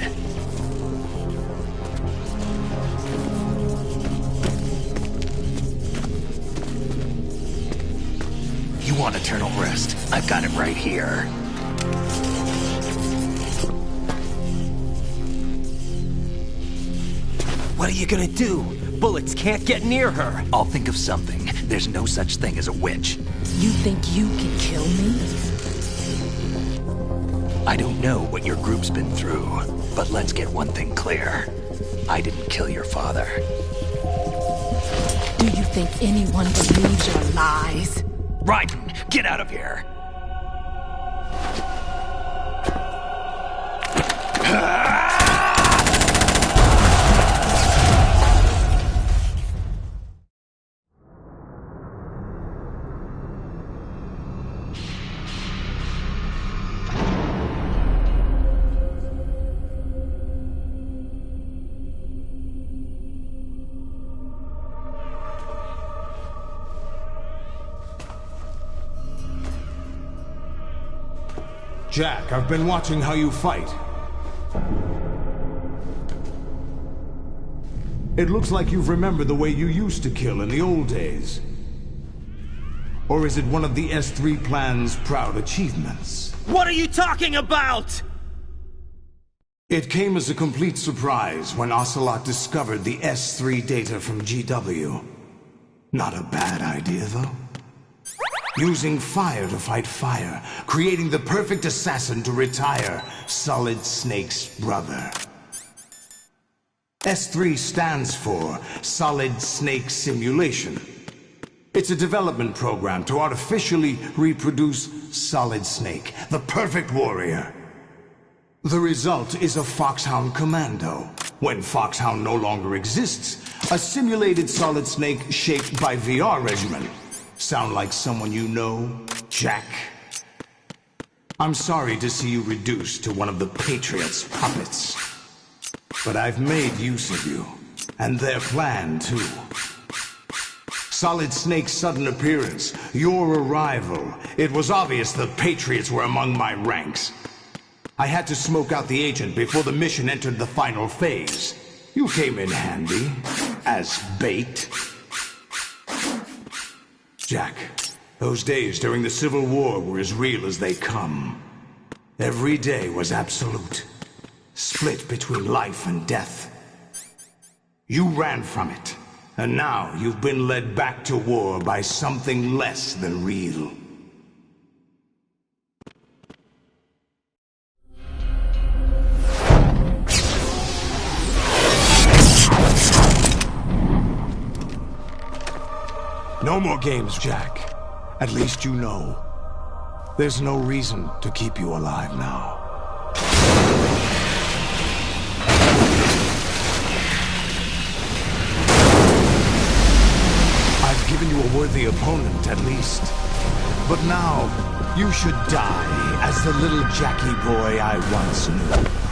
You want eternal rest? I've got it right here. What are you gonna do? Bullets can't get near her. I'll think of something. There's no such thing as a witch. You think you can kill me? I don't know what your group's been through, but let's get one thing clear. I didn't kill your father. Do you think anyone believes your lies? Raiden, get out of here! Jack, I've been watching how you fight. It looks like you've remembered the way you used to kill in the old days. Or is it one of the S3 plan's proud achievements? What are you talking about? It came as a complete surprise when Ocelot discovered the S3 data from GW. Not a bad idea, though. Using fire to fight fire, creating the perfect assassin to retire Solid Snake's brother. S3 stands for Solid Snake Simulation. It's a development program to artificially reproduce Solid Snake, the perfect warrior. The result is a Foxhound Commando. When Foxhound no longer exists, a simulated Solid Snake shaped by VR regimen. Sound like someone you know, Jack? I'm sorry to see you reduced to one of the Patriots' puppets. But I've made use of you, and their plan too. Solid Snake's sudden appearance, your arrival, it was obvious the Patriots were among my ranks. I had to smoke out the agent before the mission entered the final phase. You came in handy, as bait. Jack, those days during the Civil War were as real as they come. Every day was absolute, split between life and death. You ran from it, and now you've been led back to war by something less than real. No more games, Jack. At least you know. There's no reason to keep you alive now. I've given you a worthy opponent, at least. But now, you should die as the little Jackie boy I once knew.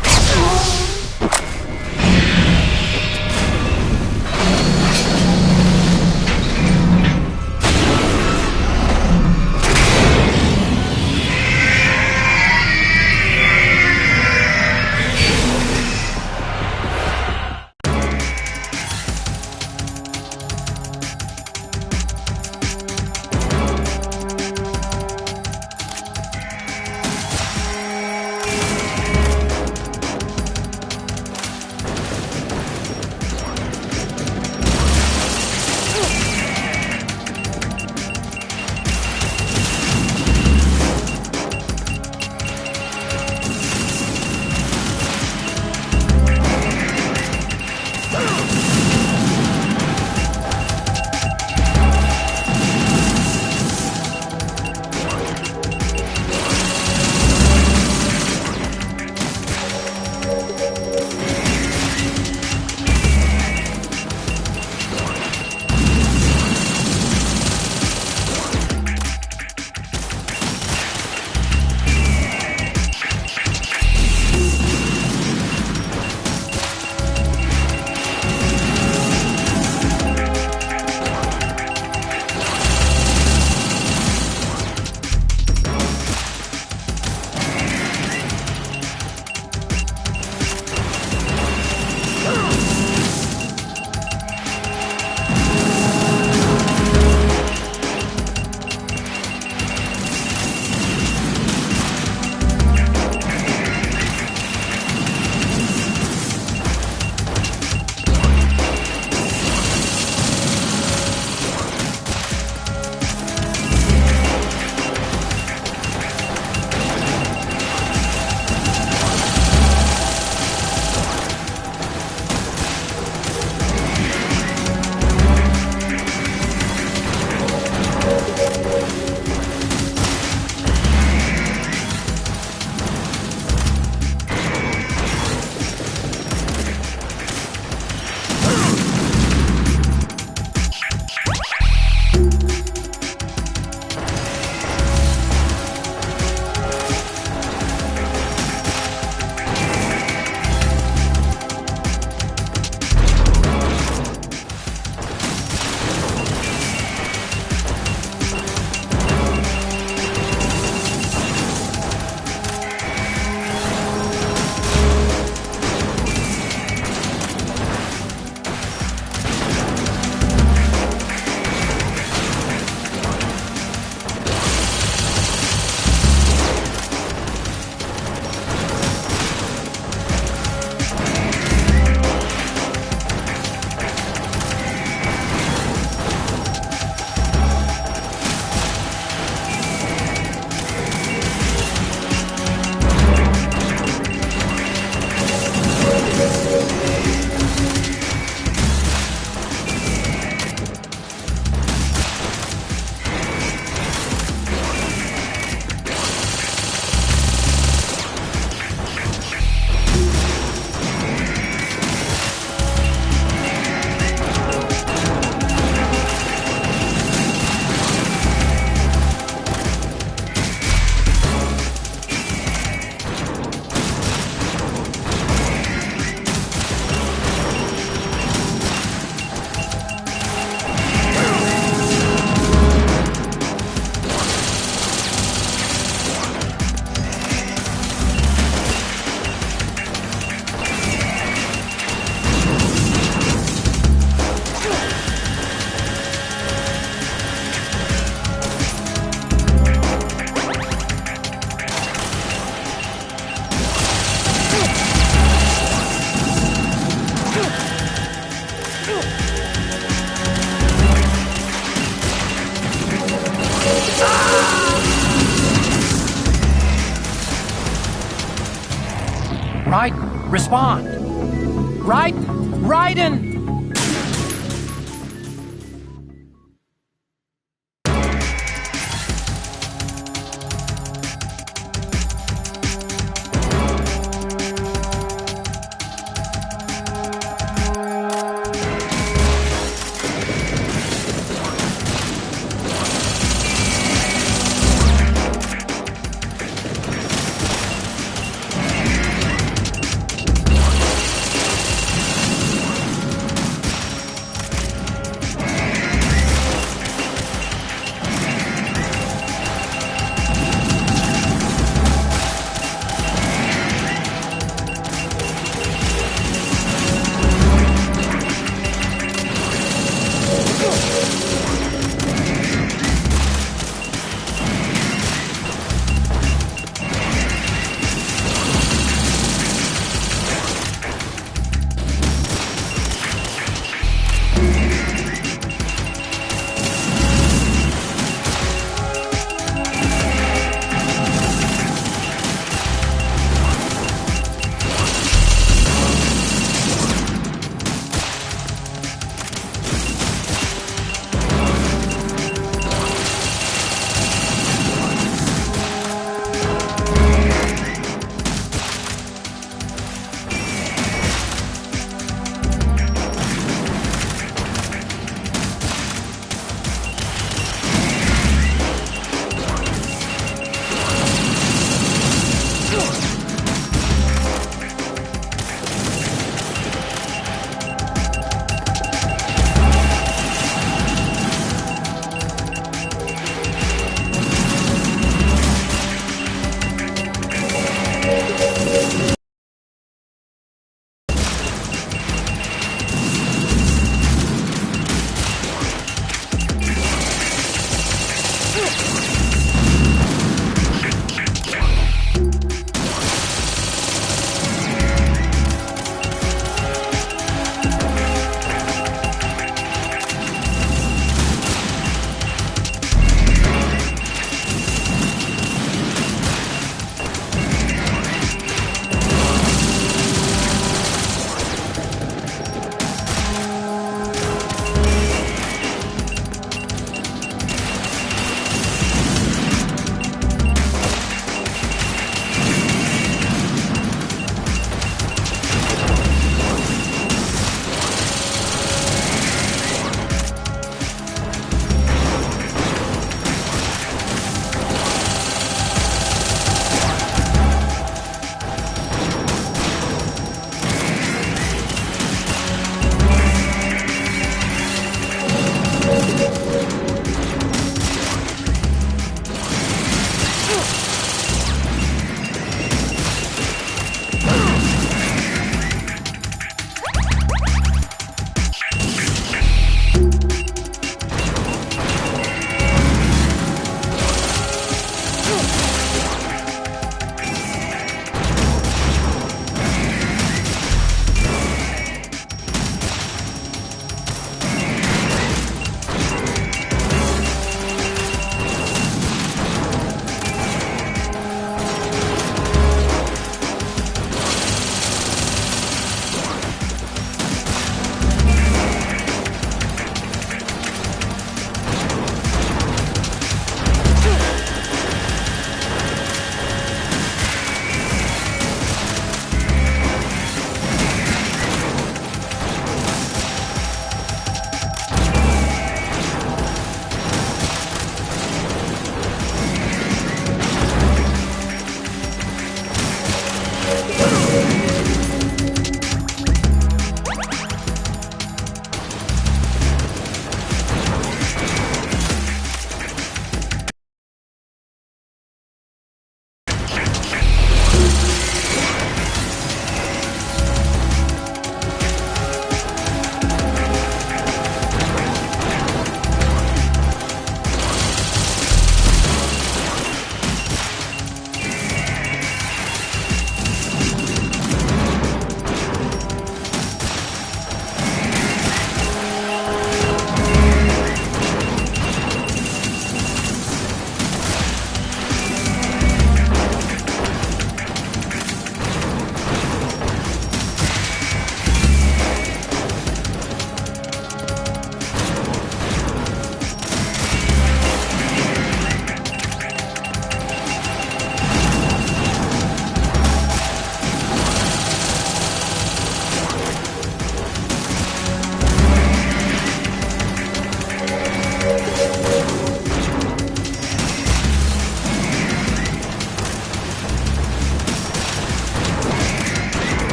Raiden, respond! Raiden!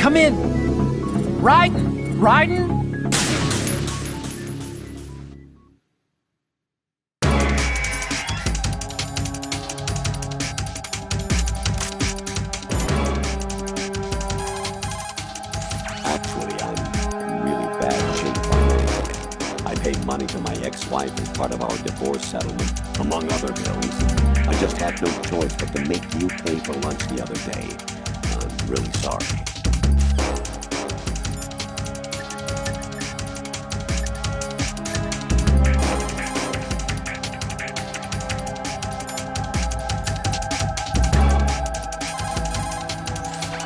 come in. Riding? Actually, I'm in really bad shape financially. I paid money to my ex-wife as part of our divorce settlement, among other bills. I just had no choice but to make you pay for lunch the other day. I'm really sorry.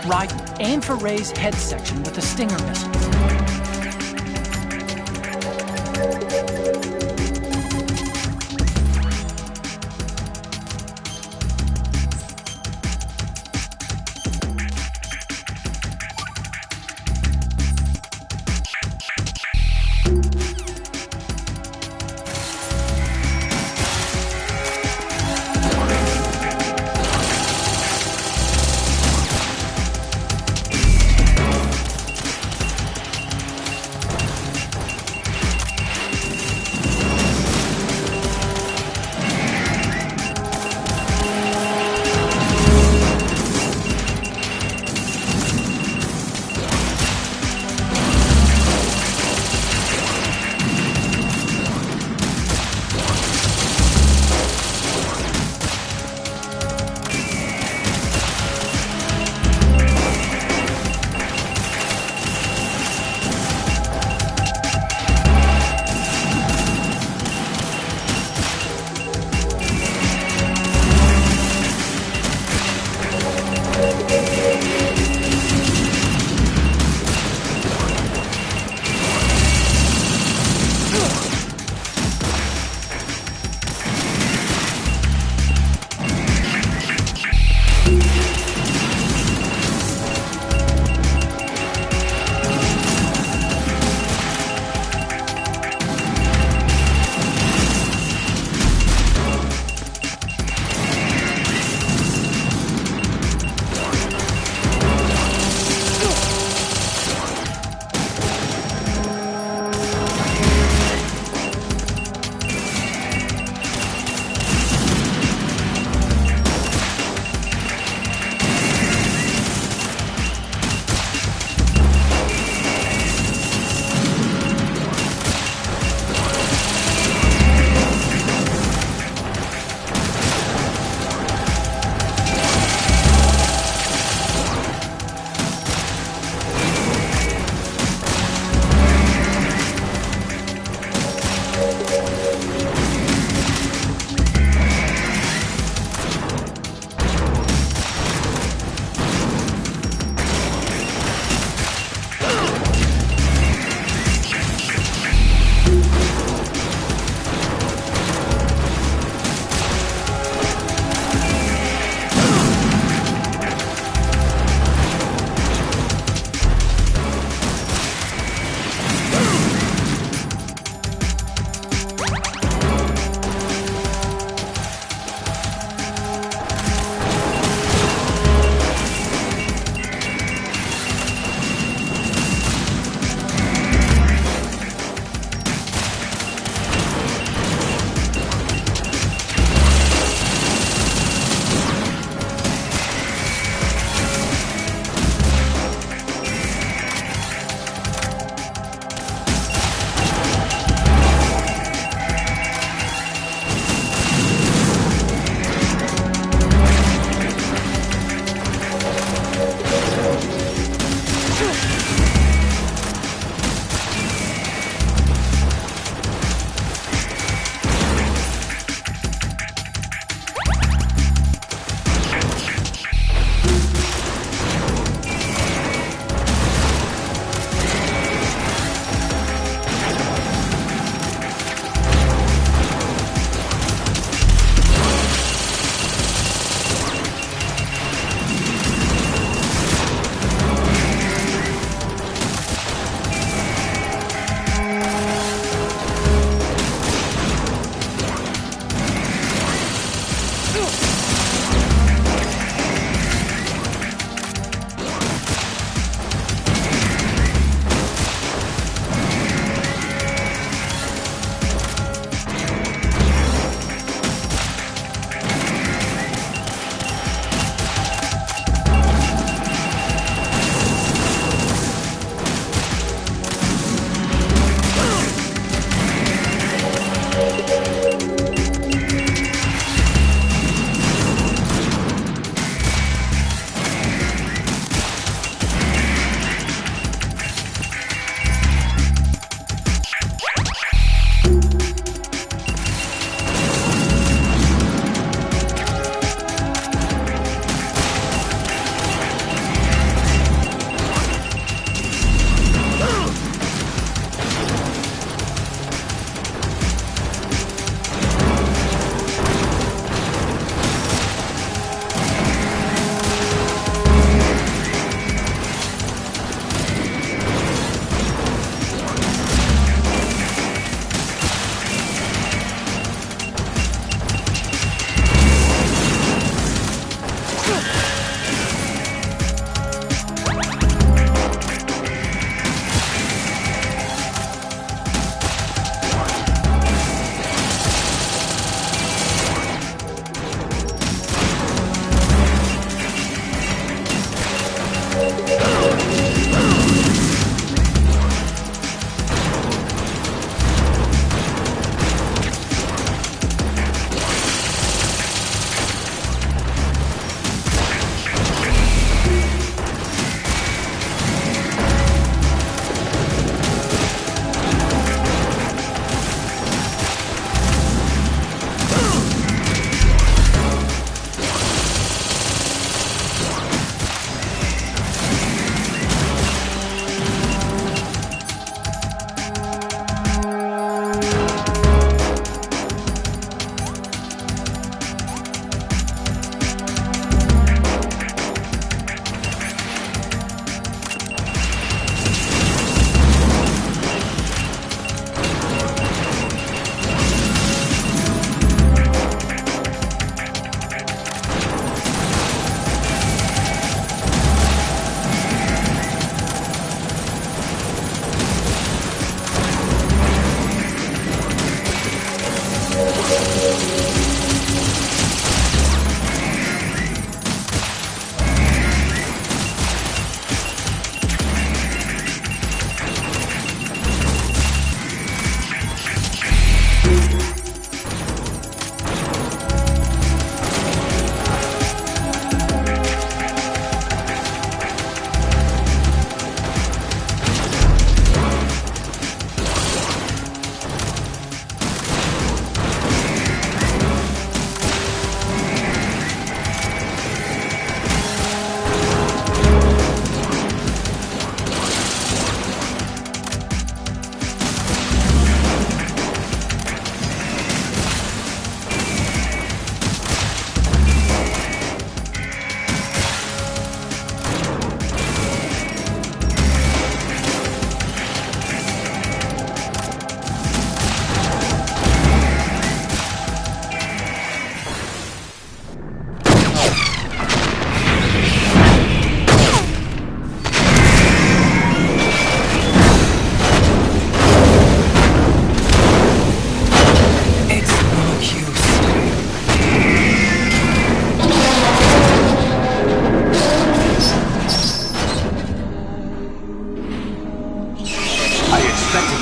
Right, aim for Ray's head section with the Stinger missiles.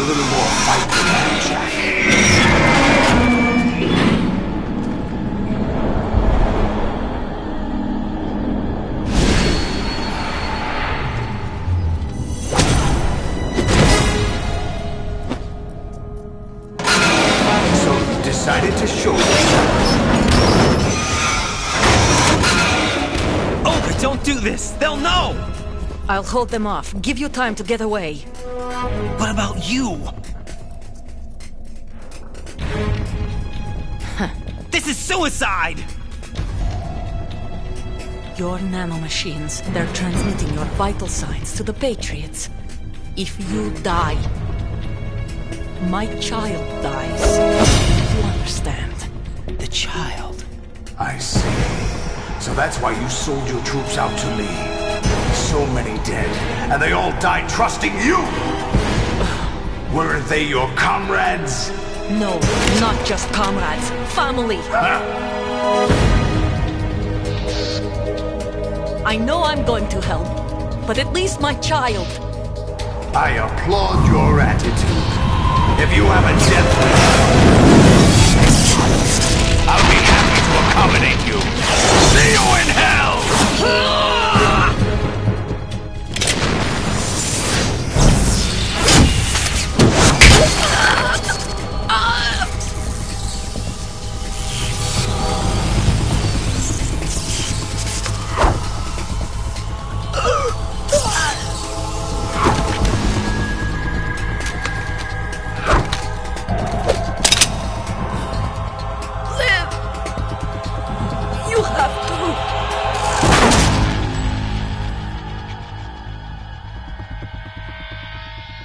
little more fight for that, Jack. So you decided to show yourself. Olga, don't do this! They'll know! I'll hold them off. Give you time to get away. What about you? This is suicide! Your nanomachines, they're transmitting your vital signs to the Patriots. If you die, my child dies. You understand? The child. I see. So that's why you sold your troops out to me. So many dead, and they all died trusting you! Weren't they your comrades? No, not just comrades. Family! I know I'm going to help, but at least my child. I applaud your attitude. If you have a death wish, I'll be happy to accommodate you. See you in hell!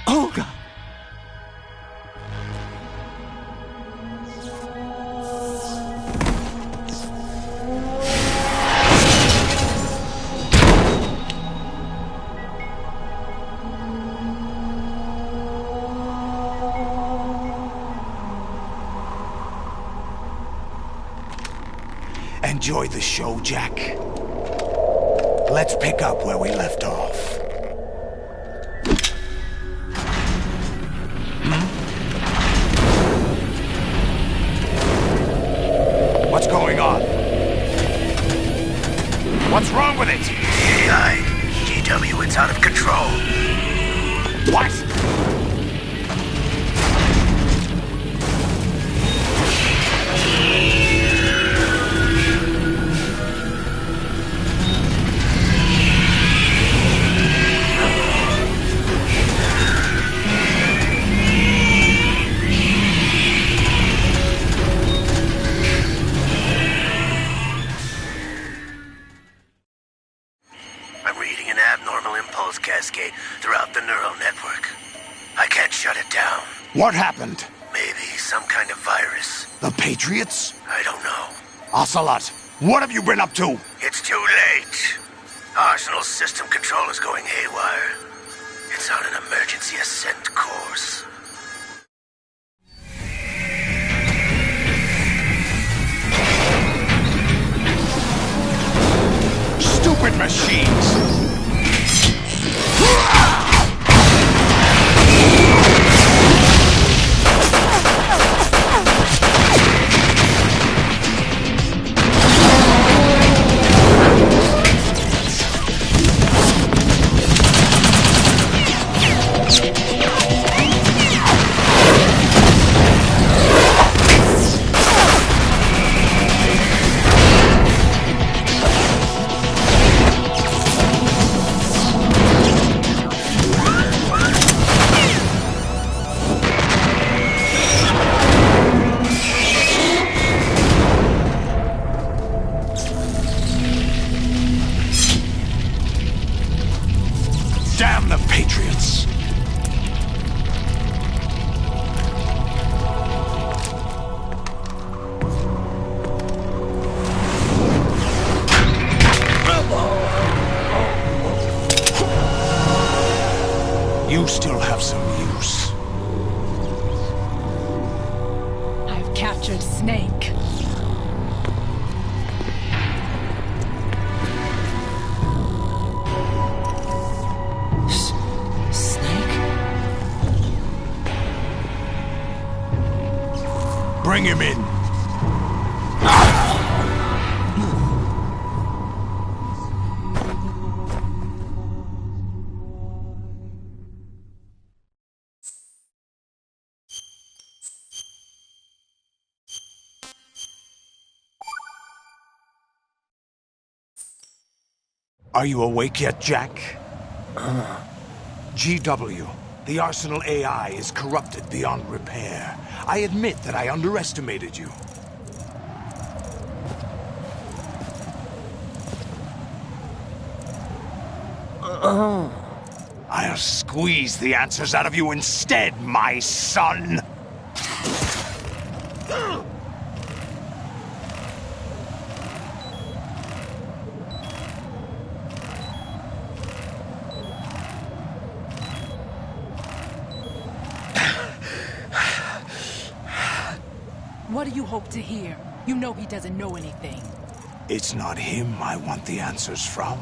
Olga! Enjoy the show, Jack. Let's pick up where we left off. What's going on? What's wrong with it? AI, GW, it's out of control. What? Cascade throughout the neural network. I can't shut it down. What happened? Maybe some kind of virus. The Patriots? I don't know. Ocelot, what have you been up to? It's too late. Arsenal's system control is going haywire. It's on an emergency ascent course. Stupid machines! Damn the Patriots! You still have some use. I've captured Snake. Bring him in. Are you awake yet, Jack? GW, the Arsenal AI is corrupted beyond repair. I admit that I underestimated you. I'll squeeze the answers out of you instead, my son! What do you hope to hear? You know he doesn't know anything. It's not him I want the answers from.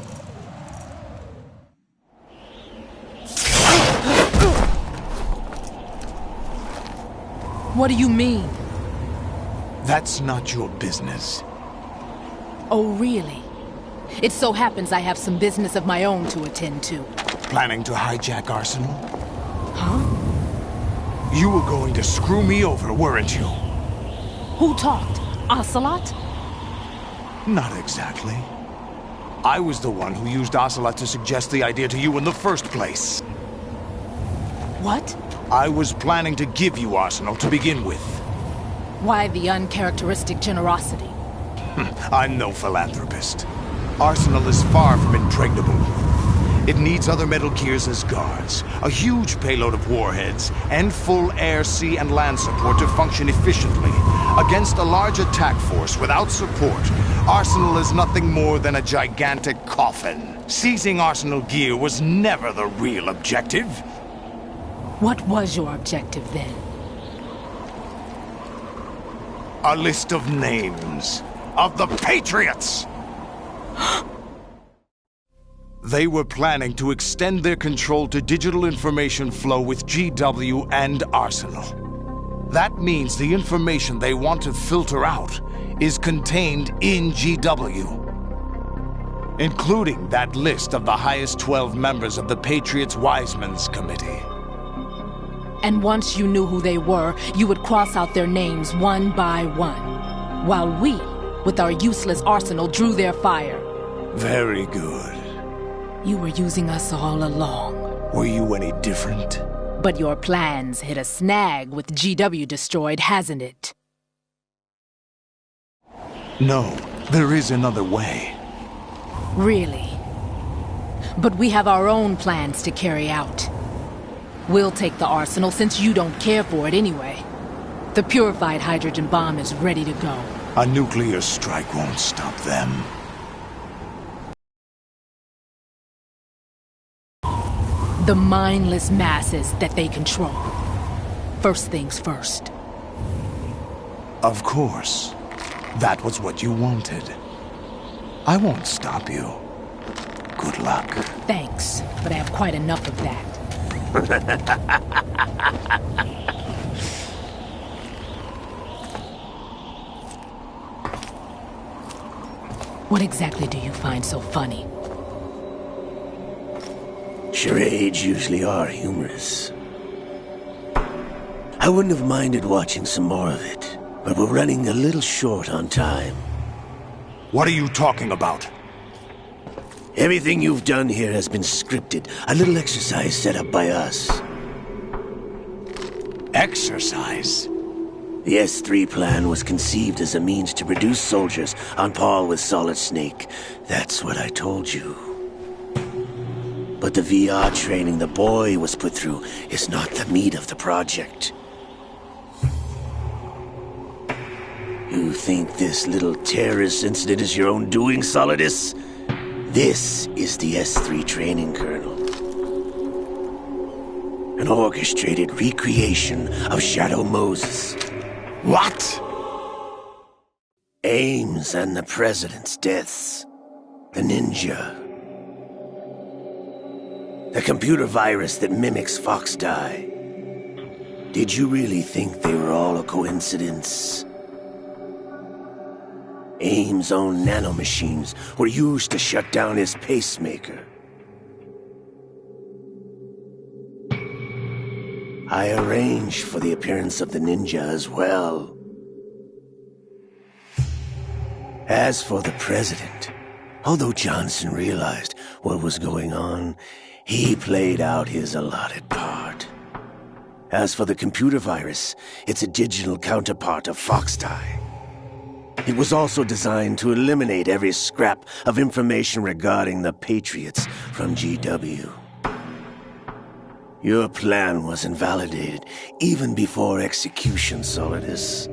What do you mean? That's not your business. Oh, really? It so happens I have some business of my own to attend to. Planning to hijack Arsenal? Huh? You were going to screw me over, weren't you? Who talked? Ocelot? Not exactly. I was the one who used Ocelot to suggest the idea to you in the first place. What? I was planning to give you Arsenal to begin with. Why the uncharacteristic generosity? I'm no philanthropist. Arsenal is far from impregnable. It needs other Metal Gears as guards, a huge payload of warheads, and full air, sea, and land support to function efficiently. Against a large attack force without support, Arsenal is nothing more than a gigantic coffin. Seizing Arsenal gear was never the real objective. What was your objective then? A list of names of the Patriots! They were planning to extend their control to digital information flow with GW and Arsenal. That means the information they want to filter out is contained in GW, including that list of the highest 12 members of the Patriots Wiseman's Committee. And once you knew who they were, you would cross out their names one by one, while we, with our useless arsenal, drew their fire. Very good. You were using us all along. Were you any different? But your plans hit a snag with GW destroyed, hasn't it? No, there is another way. Really? But we have our own plans to carry out. We'll take the arsenal since you don't care for it anyway. The purified hydrogen bomb is ready to go. A nuclear strike won't stop them. The mindless masses that they control. First things first. Of course. That was what you wanted. I won't stop you. Good luck. Thanks, but I have quite enough of that. What exactly do you find so funny? Charades usually are humorous. I wouldn't have minded watching some more of it, but we're running a little short on time. What are you talking about? Everything you've done here has been scripted. A little exercise set up by us. Exercise? The S3 plan was conceived as a means to produce soldiers on par with Solid Snake. That's what I told you. But the VR training the boy was put through is not the meat of the project. You think this little terrorist incident is your own doing, Solidus? This is the S3 training kernel. An orchestrated recreation of Shadow Moses. What? Ames and the President's deaths. The ninja. The computer virus that mimics Fox Die. Did you really think they were all a coincidence? AIM's own nanomachines were used to shut down his pacemaker. I arranged for the appearance of the ninja as well. As for the president, although Johnson realized what was going on, he played out his allotted part. As for the computer virus, it's a digital counterpart of Foxdie. It was also designed to eliminate every scrap of information regarding the Patriots from GW. Your plan was invalidated even before execution, Solidus.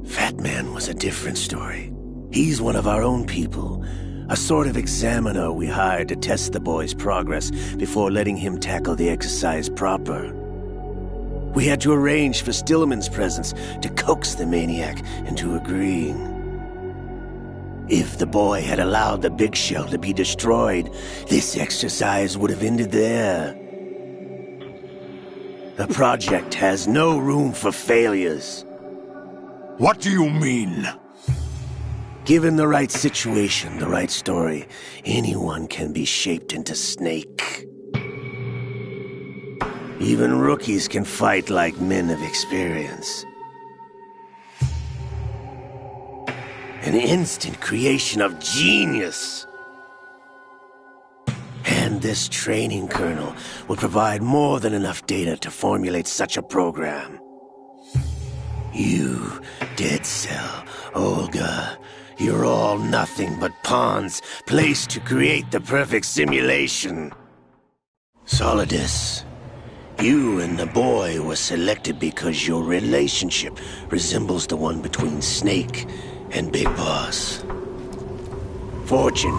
Fat Man was a different story. He's one of our own people, a sort of examiner we hired to test the boy's progress before letting him tackle the exercise proper. We had to arrange for Stillman's presence to coax the maniac into agreeing. If the boy had allowed the big shell to be destroyed, this exercise would have ended there. The project has no room for failures. What do you mean? Given the right situation, the right story, anyone can be shaped into Snake. Even rookies can fight like men of experience. An instant creation of genius. And this training kernel would provide more than enough data to formulate such a program. You, Dead Cell, Olga, you're all nothing but pawns placed to create the perfect simulation. Solidus, you and the boy were selected because your relationship resembles the one between Snake and Big Boss. Fortune,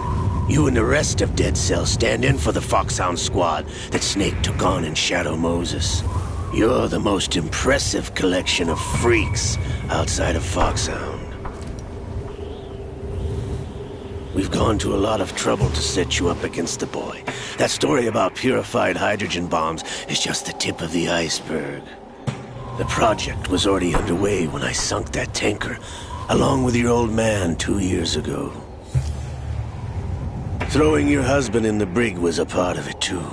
you and the rest of Dead Cell stand in for the Foxhound squad that Snake took on in Shadow Moses. You're the most impressive collection of freaks outside of Foxhound. We've gone to a lot of trouble to set you up against the boy. That story about purified hydrogen bombs is just the tip of the iceberg. The project was already underway when I sunk that tanker, along with your old man 2 years ago. Throwing your husband in the brig was a part of it too.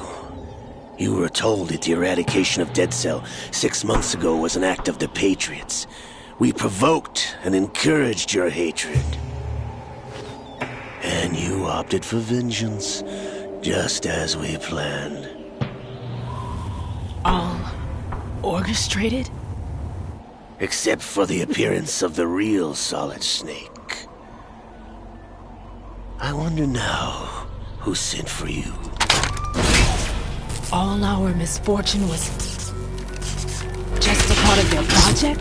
You were told that the eradication of Dead Cell 6 months ago was an act of the Patriots. We provoked and encouraged your hatred. And you opted for vengeance, just as we planned. All orchestrated? Except for the appearance of the real Solid Snake. I wonder now who sent for you. All our misfortune was just a part of their project?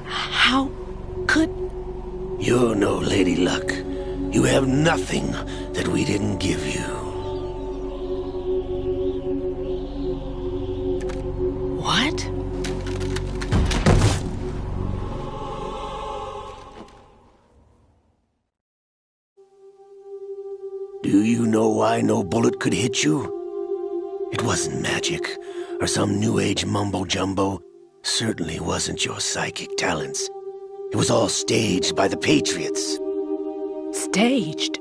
How could... You're no Lady Luck. You have nothing that we didn't give you. What? Do you know why no bullet could hit you? It wasn't magic, or some new age mumbo-jumbo. Certainly wasn't your psychic talents. It was all staged by the Patriots. Staged?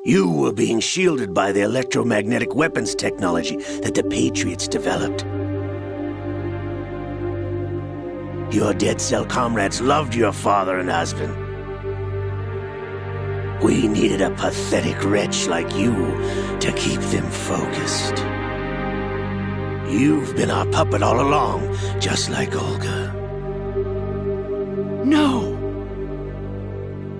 You were being shielded by the electromagnetic weapons technology that the Patriots developed. Your Dead Cell comrades loved your father and husband. We needed a pathetic wretch like you to keep them focused. You've been our puppet all along, just like Olga. No!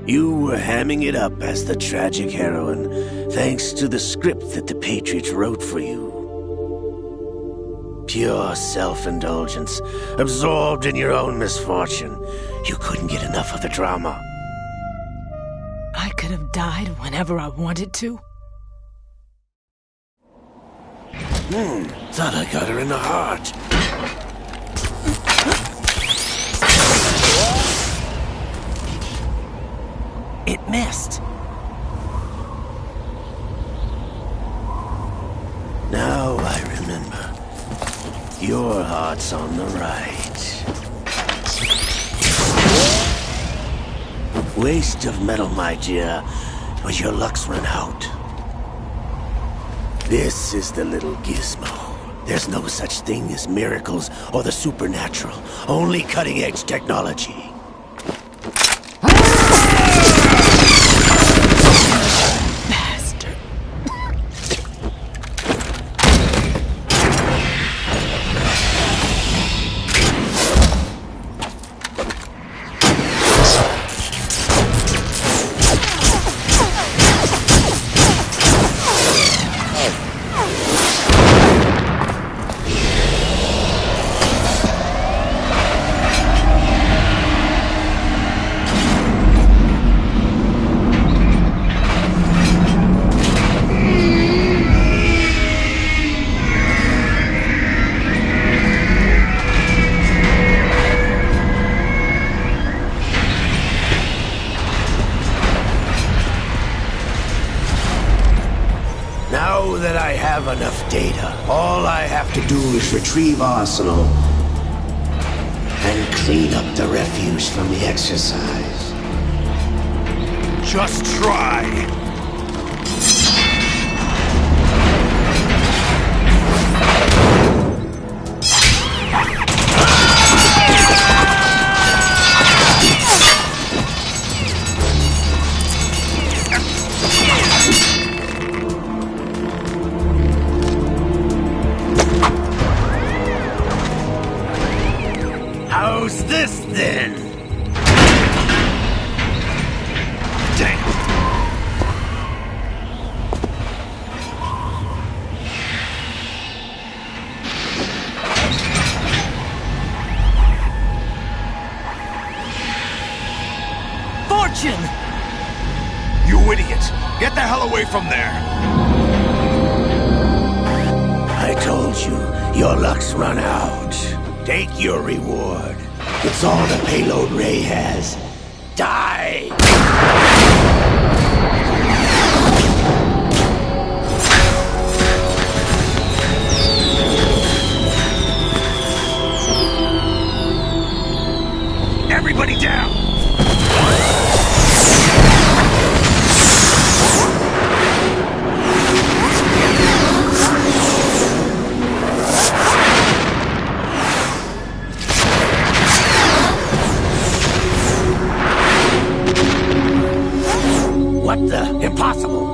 You were hamming it up as the tragic heroine, thanks to the script that the Patriots wrote for you. Pure self-indulgence, absorbed in your own misfortune. You couldn't get enough of the drama. I could have died whenever I wanted to. Thought I got her in the heart. It missed. Now I remember. Your heart's on the right. Waste of metal, my dear, but your luck's run out. This is the little gizmo. There's no such thing as miracles or the supernatural. Only cutting-edge technology. Enough data. All I have to do is retrieve Arsenal and clean up the refuse from the exercise. Just try. How's this, then? Damn. Fortune! You idiot! Get the hell away from there! I told you, your luck's run out. Take your reward. It's all the payload Ray has. Die! Everybody down! What the? Impossible!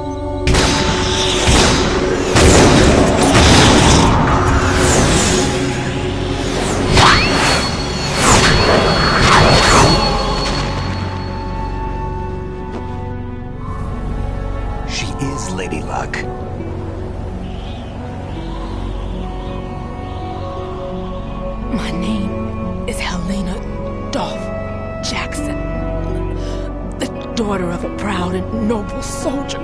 She is Lady Luck. My name is Helena Dolph Jackson, the daughter of a proud and noble soldier.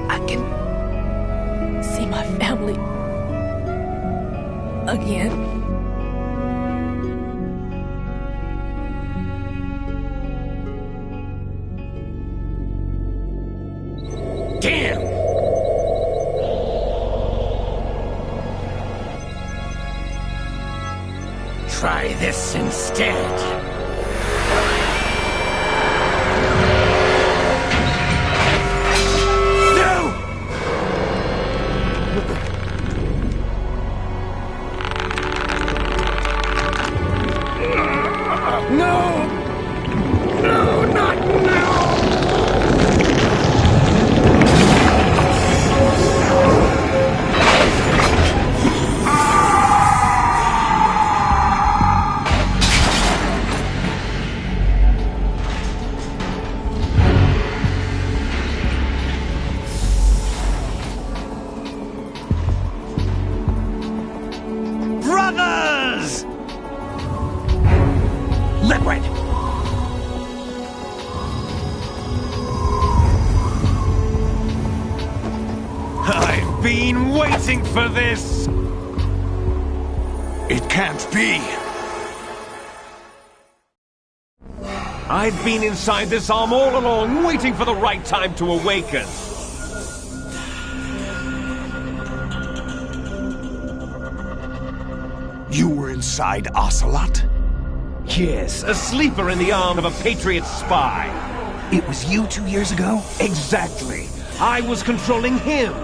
I can see my family again. Damn! Try this instead. No! No, not now! Brothers! Liquid! waiting for this! It can't be! I've been inside this arm all along, waiting for the right time to awaken. You were inside Ocelot? Yes, a sleeper in the arm of a Patriot spy. It was you 2 years ago? Exactly. I was controlling him.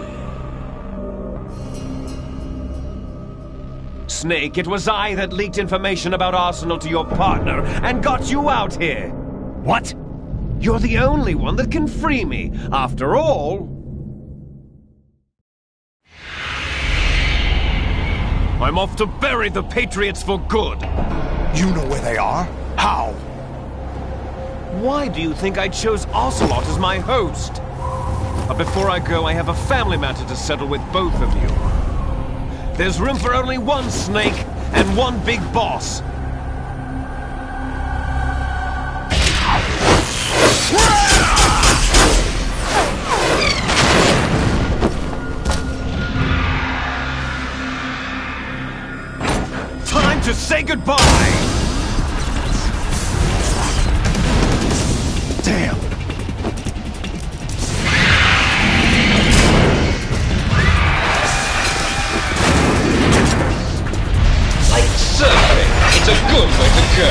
Snake, it was I that leaked information about Arsenal to your partner and got you out here. What? You're the only one that can free me. After all... I'm off to bury the Patriots for good. You know where they are? How? Why do you think I chose Ocelot as my host? But before I go, I have a family matter to settle with both of you. There's room for only one Snake and one big boss. Time to say goodbye! Damn! Like surfing, it's a good way to go.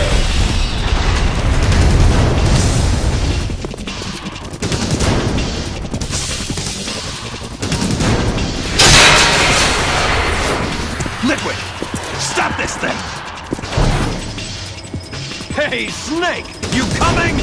Liquid! Stop this thing! Hey, Snake! You coming?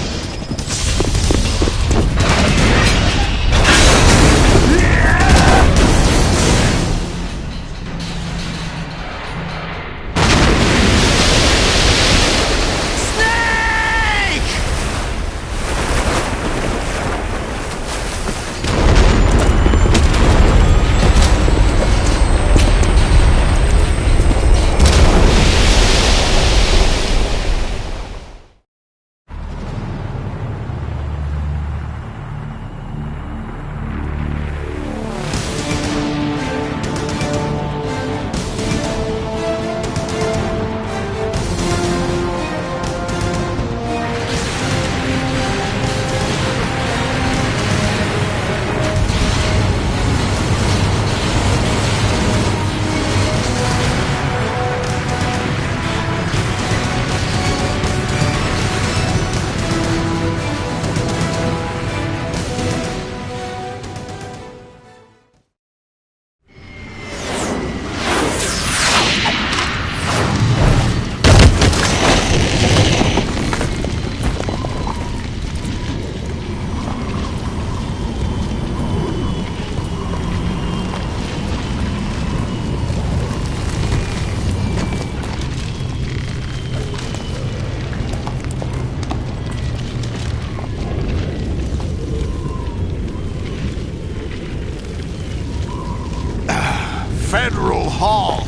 Federal Hall.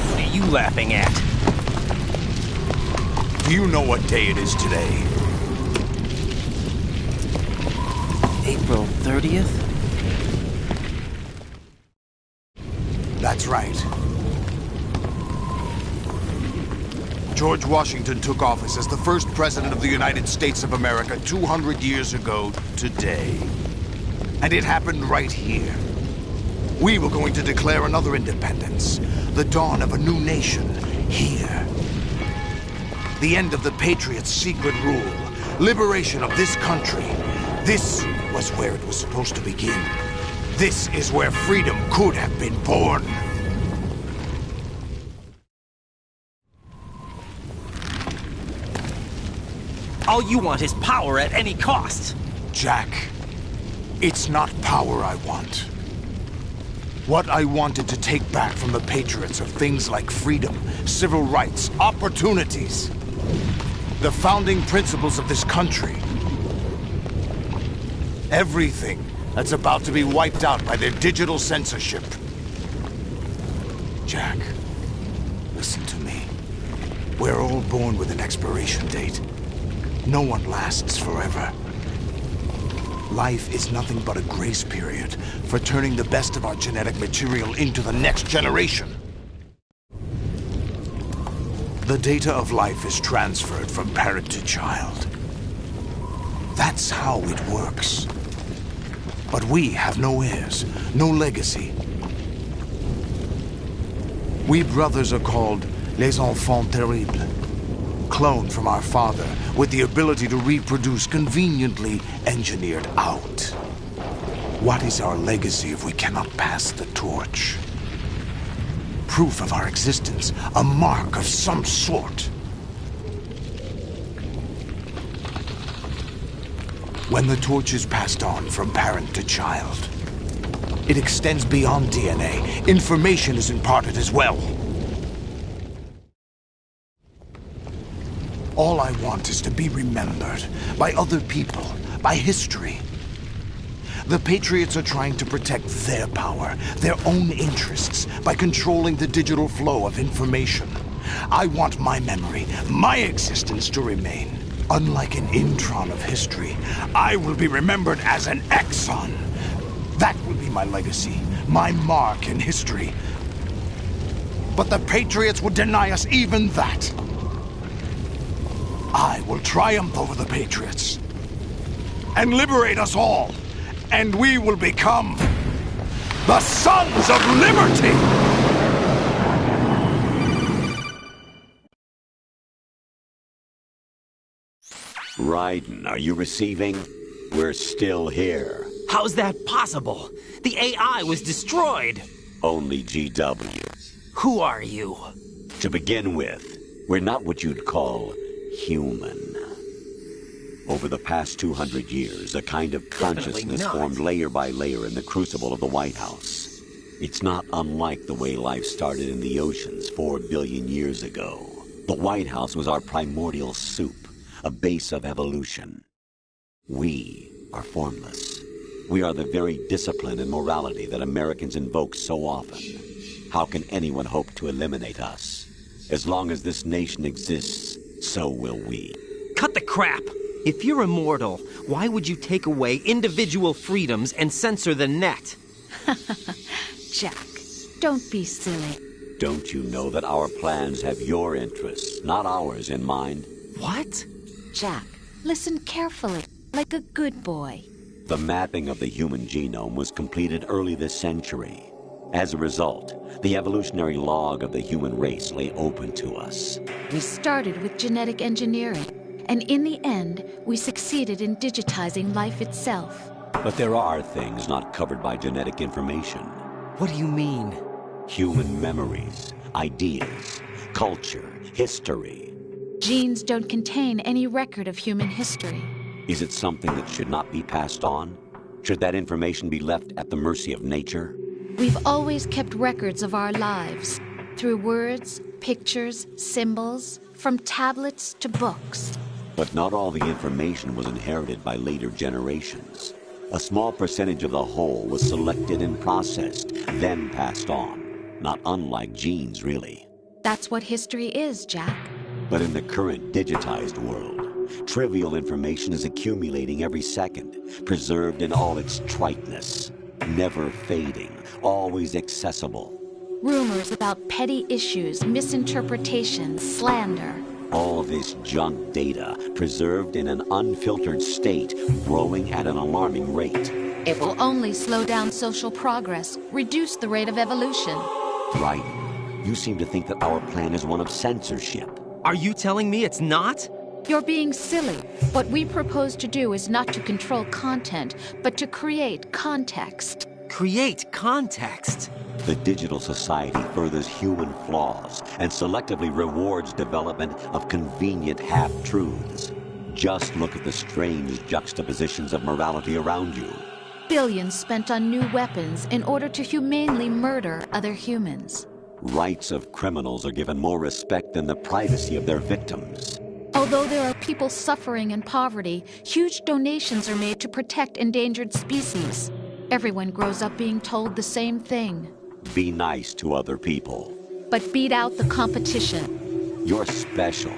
What are you laughing at? Do you know what day it is today? April 30th? That's right. George Washington took office as the first president of the United States of America 200 years ago today. And it happened right here. We were going to declare another independence, the dawn of a new nation, here. The end of the Patriots' secret rule, liberation of this country. This was where it was supposed to begin. This is where freedom could have been born. All you want is power at any cost. Jack, it's not power I want. What I wanted to take back from the Patriots are things like freedom, civil rights, opportunities. The founding principles of this country. Everything that's about to be wiped out by their digital censorship. Jack, listen to me. We're all born with an expiration date. No one lasts forever. Life is nothing but a grace period for turning the best of our genetic material into the next generation. The data of life is transferred from parent to child. That's how it works. But we have no heirs, no legacy. We brothers are called les enfants terribles, cloned from our father with the ability to reproduce conveniently engineered out. What is our legacy if we cannot pass the torch? Proof of our existence, a mark of some sort. When the torch is passed on from parent to child, it extends beyond DNA. Information is imparted as well. All I want is to be remembered by other people, by history. The Patriots are trying to protect their power, their own interests, by controlling the digital flow of information. I want my memory, my existence to remain. Unlike an intron of history, I will be remembered as an exon. That will be my legacy, my mark in history. But the Patriots would deny us even that. I will triumph over the Patriots and liberate us all, and we will become the Sons of Liberty! Raiden, are you receiving? We're still here. How's that possible? The AI was destroyed. Only GW. Who are you? To begin with, we're not what you'd call human. Over the past 200 years, a kind of consciousness formed layer by layer in the crucible of the White House. It's not unlike the way life started in the oceans 4 billion years ago. The White House was our primordial soup, a base of evolution. We are formless. We are the very discipline and morality that Americans invoke so often. How can anyone hope to eliminate us? As long as this nation exists, so will we. Cut the crap! If you're immortal, why would you take away individual freedoms and censor the net? Jack, don't be silly. Don't you know that our plans have your interests, not ours, in mind? What? Jack, listen carefully, like a good boy. The mapping of the human genome was completed early this century. As a result, the evolutionary log of the human race lay open to us. We started with genetic engineering, and in the end, we succeeded in digitizing life itself. But there are things not covered by genetic information. What do you mean? Human memories, ideas, culture, history. Genes don't contain any record of human history. Is it something that should not be passed on? Should that information be left at the mercy of nature? We've always kept records of our lives, through words, pictures, symbols, from tablets to books. But not all the information was inherited by later generations. A small percentage of the whole was selected and processed, then passed on. Not unlike genes, really. That's what history is, Jack. But in the current digitized world, trivial information is accumulating every second, preserved in all its triteness, never fading, always accessible. Rumors about petty issues, misinterpretations, slander. All this junk data, preserved in an unfiltered state, growing at an alarming rate. It will only slow down social progress, reduce the rate of evolution. Right. You seem to think that our plan is one of censorship. Are you telling me it's not? You're being silly. What we propose to do is not to control content, but to create context. Create context? The digital society furthers human flaws and selectively rewards development of convenient half-truths. Just look at the strange juxtapositions of morality around you. Billions spent on new weapons in order to humanely murder other humans. Rights of criminals are given more respect than the privacy of their victims. Although there are people suffering in poverty, huge donations are made to protect endangered species. Everyone grows up being told the same thing. Be nice to other people. But beat out the competition. You're special.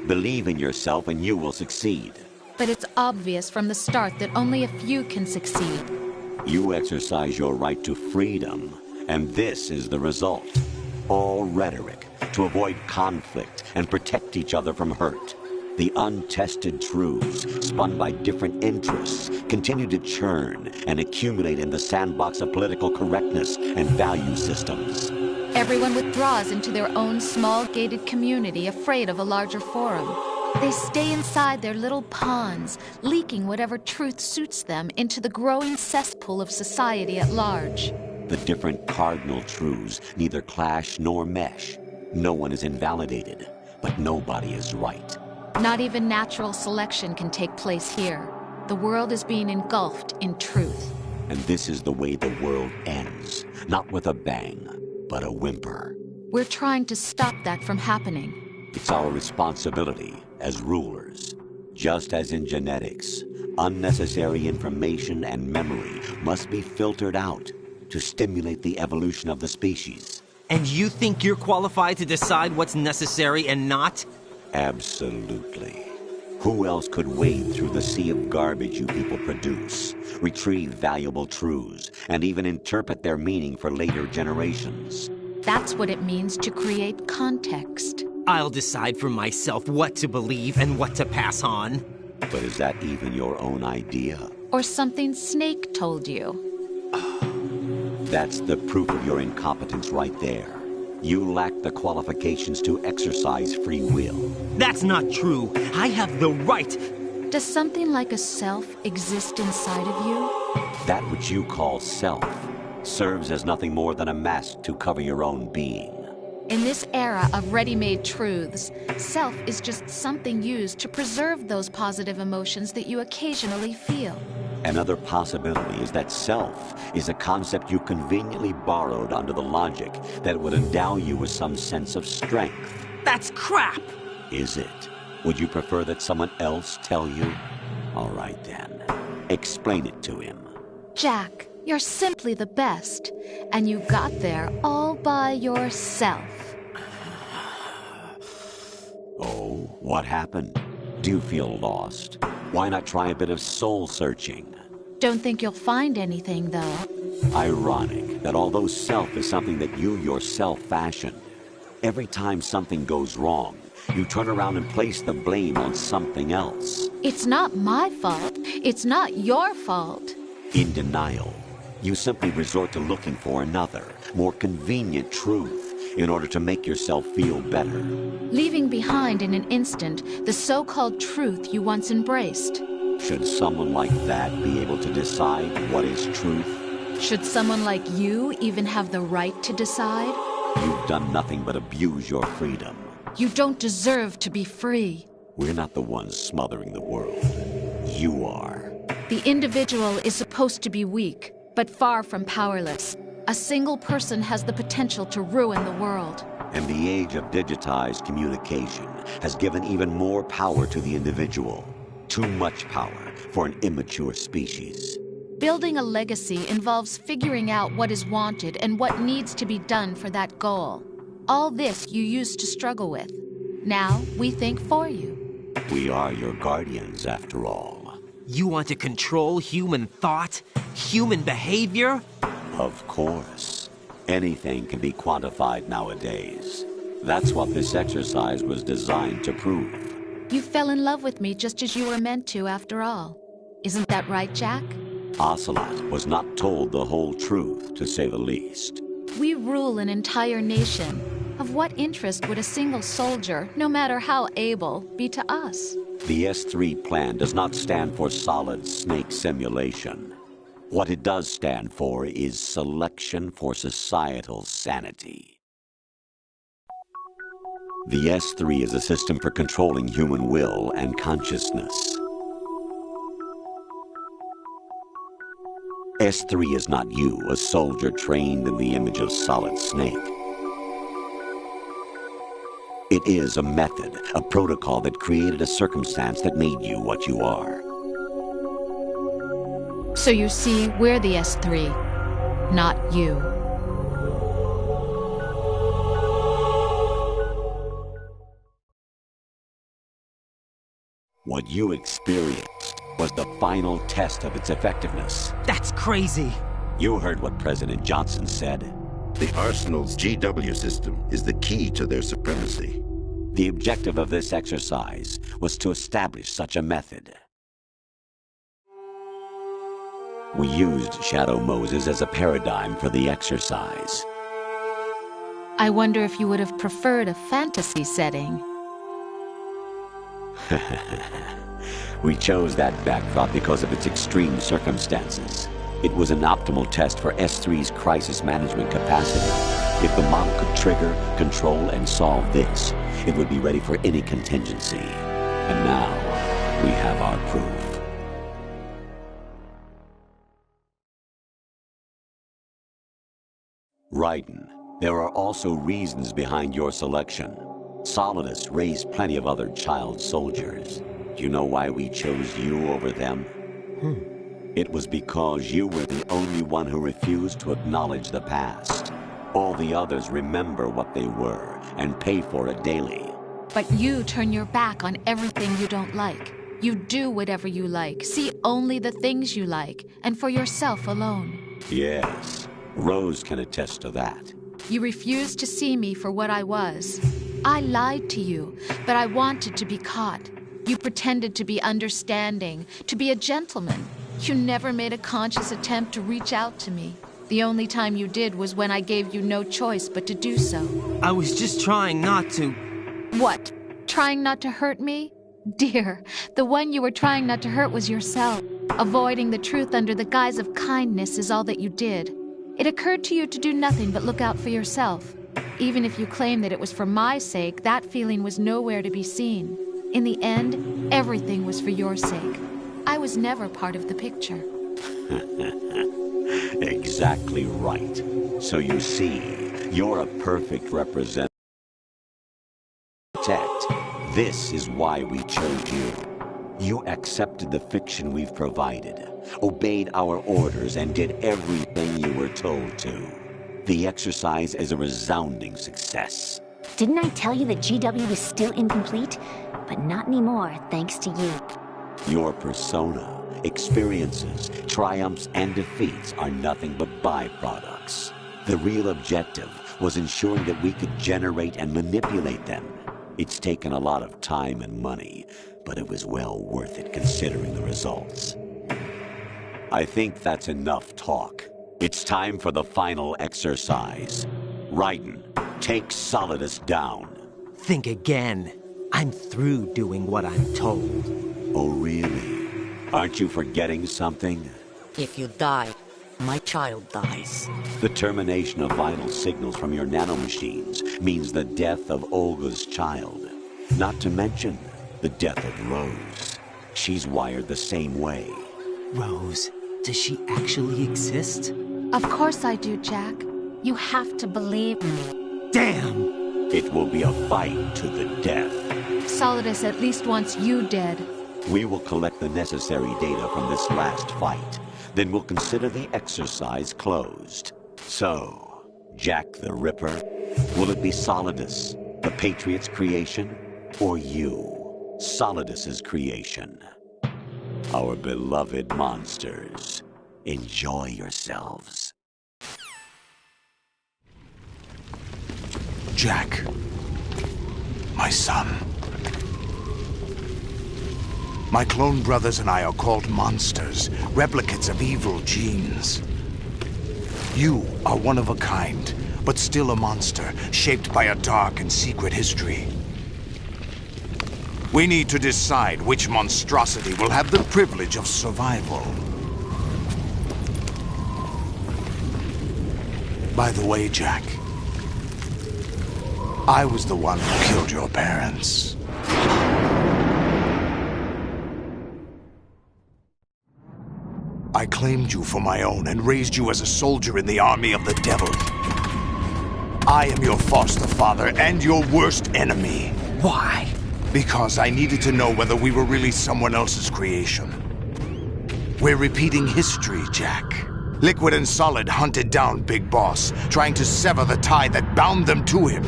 Believe in yourself and you will succeed. But it's obvious from the start that only a few can succeed. You exercise your right to freedom, and this is the result. All rhetoric to avoid conflict and protect each other from hurt. The untested truths, spun by different interests, continue to churn and accumulate in the sandbox of political correctness and value systems. Everyone withdraws into their own small gated community, afraid of a larger forum. They stay inside their little ponds, leaking whatever truth suits them into the growing cesspool of society at large. The different cardinal truths neither clash nor mesh. No one is invalidated, but nobody is right. Not even natural selection can take place here. The world is being engulfed in truth. And this is the way the world ends. Not with a bang, but a whimper. We're trying to stop that from happening. It's our responsibility as rulers. Just as in genetics, unnecessary information and memory must be filtered out to stimulate the evolution of the species. And you think you're qualified to decide what's necessary and not? Absolutely. Who else could wade through the sea of garbage you people produce, retrieve valuable truths, and even interpret their meaning for later generations? That's what it means to create context. I'll decide for myself what to believe and what to pass on. But is that even your own idea? Or something Snake told you? That's the proof of your incompetence right there. You lack the qualifications to exercise free will. That's not true. I have the right. Does something like a self exist inside of you? That which you call self serves as nothing more than a mask to cover your own being. In this era of ready-made truths, self is just something used to preserve those positive emotions that you occasionally feel. Another possibility is that self is a concept you conveniently borrowed under the logic that it would endow you with some sense of strength. That's crap! Is it? Would you prefer that someone else tell you? All right then. Explain it to him. Jack, you're simply the best, and you got there all by yourself. Oh, what happened? Do you feel lost? Why not try a bit of soul-searching? Don't think you'll find anything, though. Ironic that although self is something that you yourself fashioned, every time something goes wrong, you turn around and place the blame on something else. It's not my fault. It's not your fault. In denial, you simply resort to looking for another, more convenient truth in order to make yourself feel better. Leaving behind in an instant the so-called truth you once embraced. Should someone like that be able to decide what is truth? Should someone like you even have the right to decide? You've done nothing but abuse your freedom. You don't deserve to be free. We're not the ones smothering the world. You are. The individual is supposed to be weak, but far from powerless. A single person has the potential to ruin the world. And the age of digitized communication has given even more power to the individual. Too much power for an immature species. Building a legacy involves figuring out what is wanted and what needs to be done for that goal. All this you used to struggle with. Now we think for you. We are your guardians, after all. You want to control human thought? Human behavior? Of course. Anything can be quantified nowadays. That's what this exercise was designed to prove. You fell in love with me just as you were meant to, after all. Isn't that right, Jack? Ocelot was not told the whole truth, to say the least. We rule an entire nation. Of what interest would a single soldier, no matter how able, be to us? The S3 plan does not stand for solid snake simulation. What it does stand for is selection for societal sanity. The S3 is a system for controlling human will and consciousness. S3 is not you, a soldier trained in the image of Solid Snake. It is a method, a protocol that created a circumstance that made you what you are. So you see, we're the S3, not you. What you experienced was the final test of its effectiveness. That's crazy. You heard what President Johnson said. The Arsenal's GW system is the key to their supremacy. The objective of this exercise was to establish such a method. We used Shadow Moses as a paradigm for the exercise. I wonder if you would have preferred a fantasy setting. We chose that backdrop because of its extreme circumstances. It was an optimal test for S3's crisis management capacity. If the model could trigger, control, and solve this, it would be ready for any contingency. And now, we have our proof. Raiden, there are also reasons behind your selection. Solidus raised plenty of other child soldiers. Do you know why we chose you over them? It was because you were the only one who refused to acknowledge the past. All the others remember what they were and pay for it daily. But you turn your back on everything you don't like. You do whatever you like, see only the things you like, and for yourself alone. Yes, Rose can attest to that. You refused to see me for what I was. I lied to you, but I wanted to be caught. You pretended to be understanding, to be a gentleman. You never made a conscious attempt to reach out to me. The only time you did was when I gave you no choice but to do so. I was just trying not to... What? Trying not to hurt me? Dear, the one you were trying not to hurt was yourself. Avoiding the truth under the guise of kindness is all that you did. It occurred to you to do nothing but look out for yourself. Even if you claim that it was for my sake, that feeling was nowhere to be seen. In the end, everything was for your sake. I was never part of the picture. Exactly right. So you see, you're a perfect representative. This is why we chose you. You accepted the fiction we've provided, obeyed our orders, and did everything you were told to. The exercise is a resounding success. Didn't I tell you that GW was still incomplete? But not anymore, thanks to you. Your persona, experiences, triumphs, and defeats are nothing but byproducts. The real objective was ensuring that we could generate and manipulate them. It's taken a lot of time and money, but it was well worth it considering the results. I think that's enough talk. It's time for the final exercise. Raiden, take Solidus down. Think again. I'm through doing what I'm told. Oh, really? Aren't you forgetting something? If you die, my child dies. The termination of vital signals from your nanomachines means the death of Olga's child. Not to mention the death of Rose. She's wired the same way. Rose, does she actually exist? Of course I do, Jack. You have to believe me. Damn! It will be a fight to the death. Solidus at least wants you dead. We will collect the necessary data from this last fight. Then we'll consider the exercise closed. So, Jack the Ripper, will it be Solidus, the Patriot's creation, or you, Solidus's creation? Our beloved monsters, enjoy yourselves. Jack, my son. My clone brothers and I are called monsters, replicates of evil genes. You are one of a kind, but still a monster, shaped by a dark and secret history. We need to decide which monstrosity will have the privilege of survival. By the way, Jack, I was the one who killed your parents. I claimed you for my own and raised you as a soldier in the army of the devil. I am your foster father and your worst enemy. Why? Because I needed to know whether we were really someone else's creation. We're repeating history, Jack. Liquid and Solid hunted down Big Boss, trying to sever the tie that bound them to him.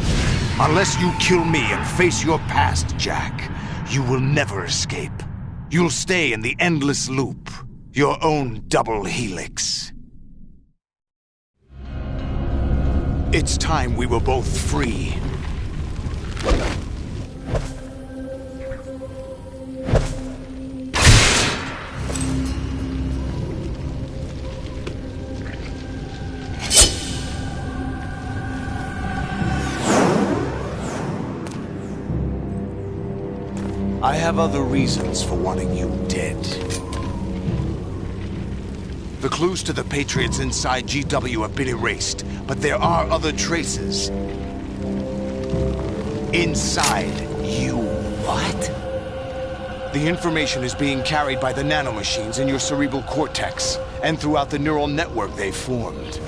Unless you kill me and face your past, Jack, you will never escape. you'll stay in the endless loop, your own double helix. It's time we were both free. I have other reasons for wanting you dead. The clues to the Patriots inside GW have been erased, but there are other traces. Inside you. What? The information is being carried by the nanomachines in your cerebral cortex, and throughout the neural network they've formed.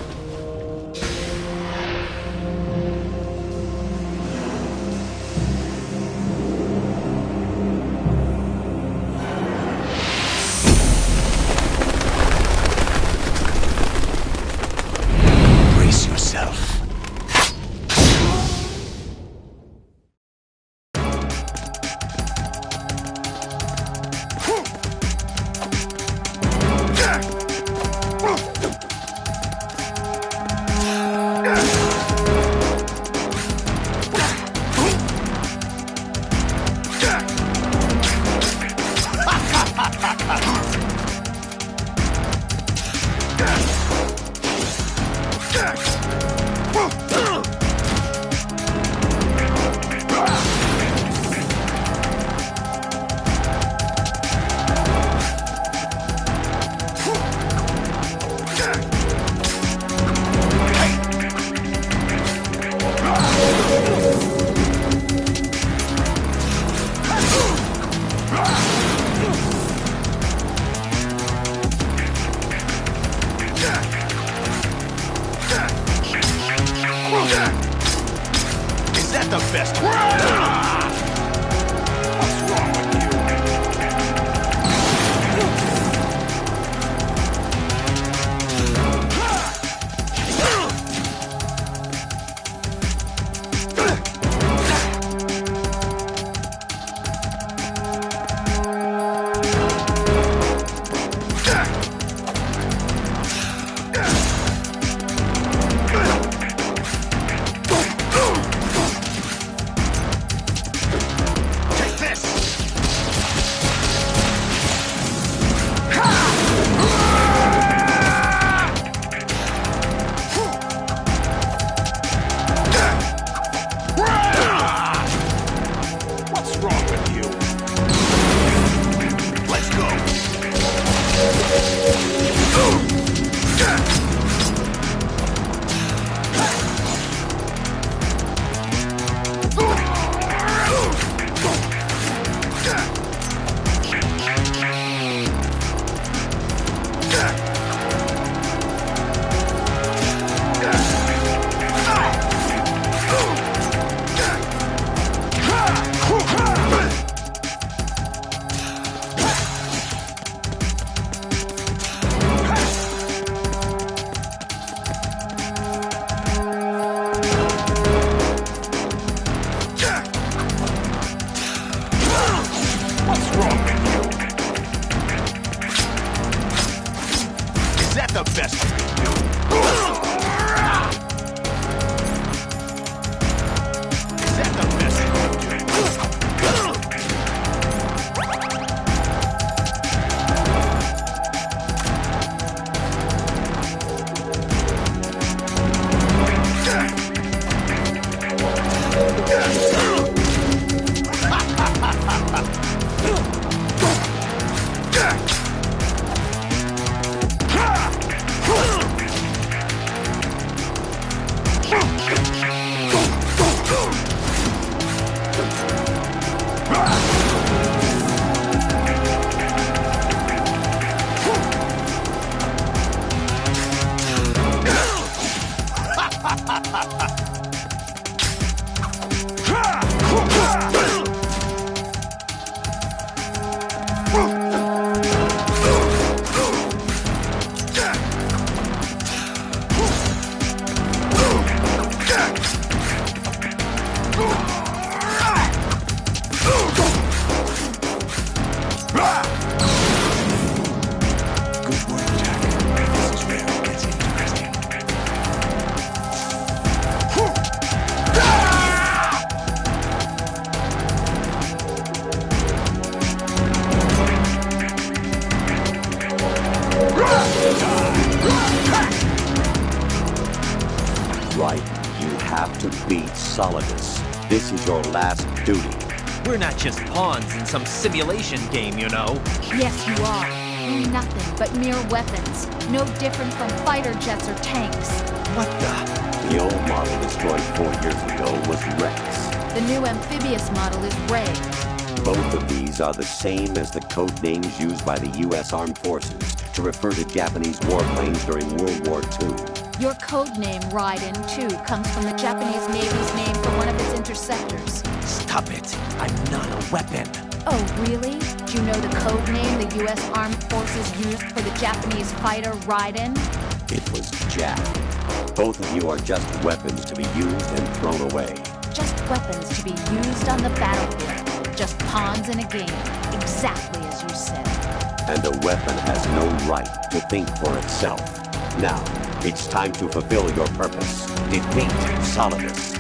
Is that the best? What's wrong with you? Ah! right. You have to beat Solidus. This is your last duty. We're not just pawns in some simulation game, you know. Yes, you are. We're nothing but mere weapons. No different from fighter jets or tanks. What the? The old model destroyed 4 years ago was Rex. The new amphibious model is Ray. Both of these are the same as the code names used by the U.S. Armed Forces to refer to Japanese warplanes during World War II. Your code name, Raiden, too, comes from the Japanese Navy's name for one of its interceptors. Stop it. I'm not a weapon. Oh, really? Do you know the code name the U.S. Armed Forces used for the Japanese fighter Raiden? It was Jack. Both of you are just weapons to be used and thrown away. Just weapons to be used on the battlefield. Just pawns in a game. Exactly as you said. And a weapon has no right to think for itself. Now, it's time to fulfill your purpose. Defeat Solidus.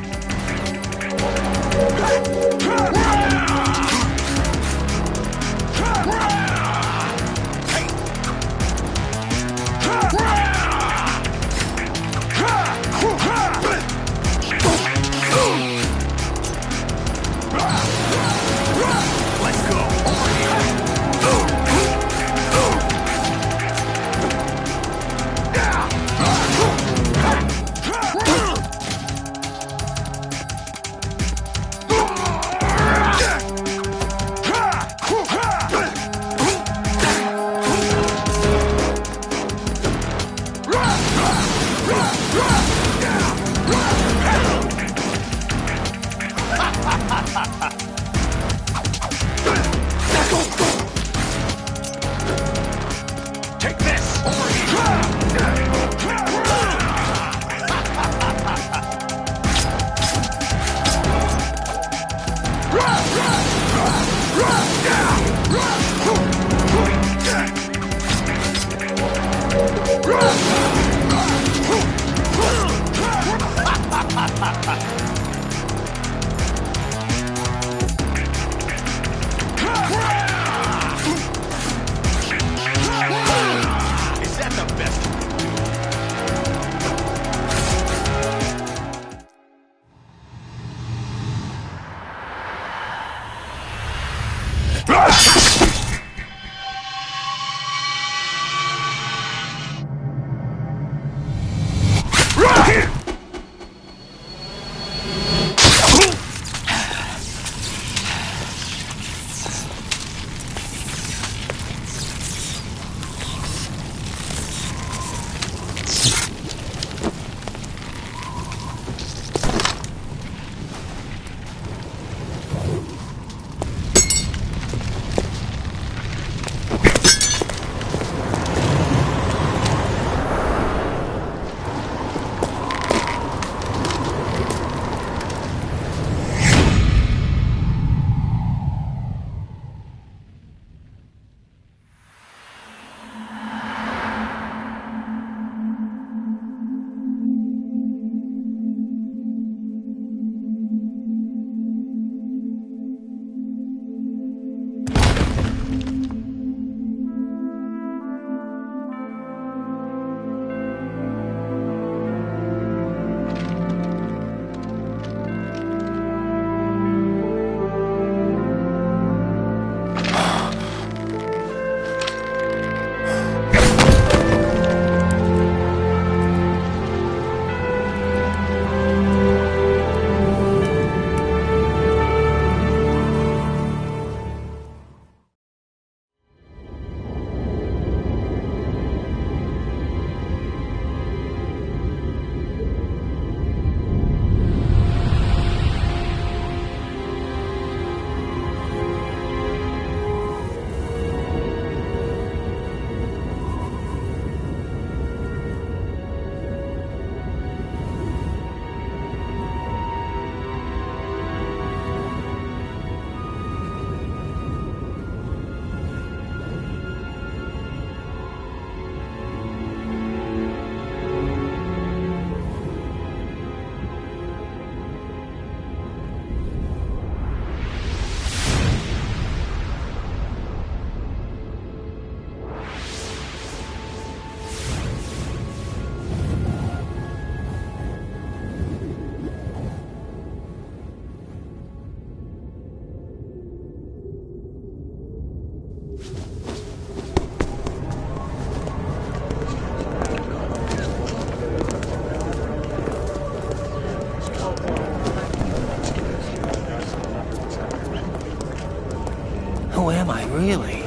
Who am I, really?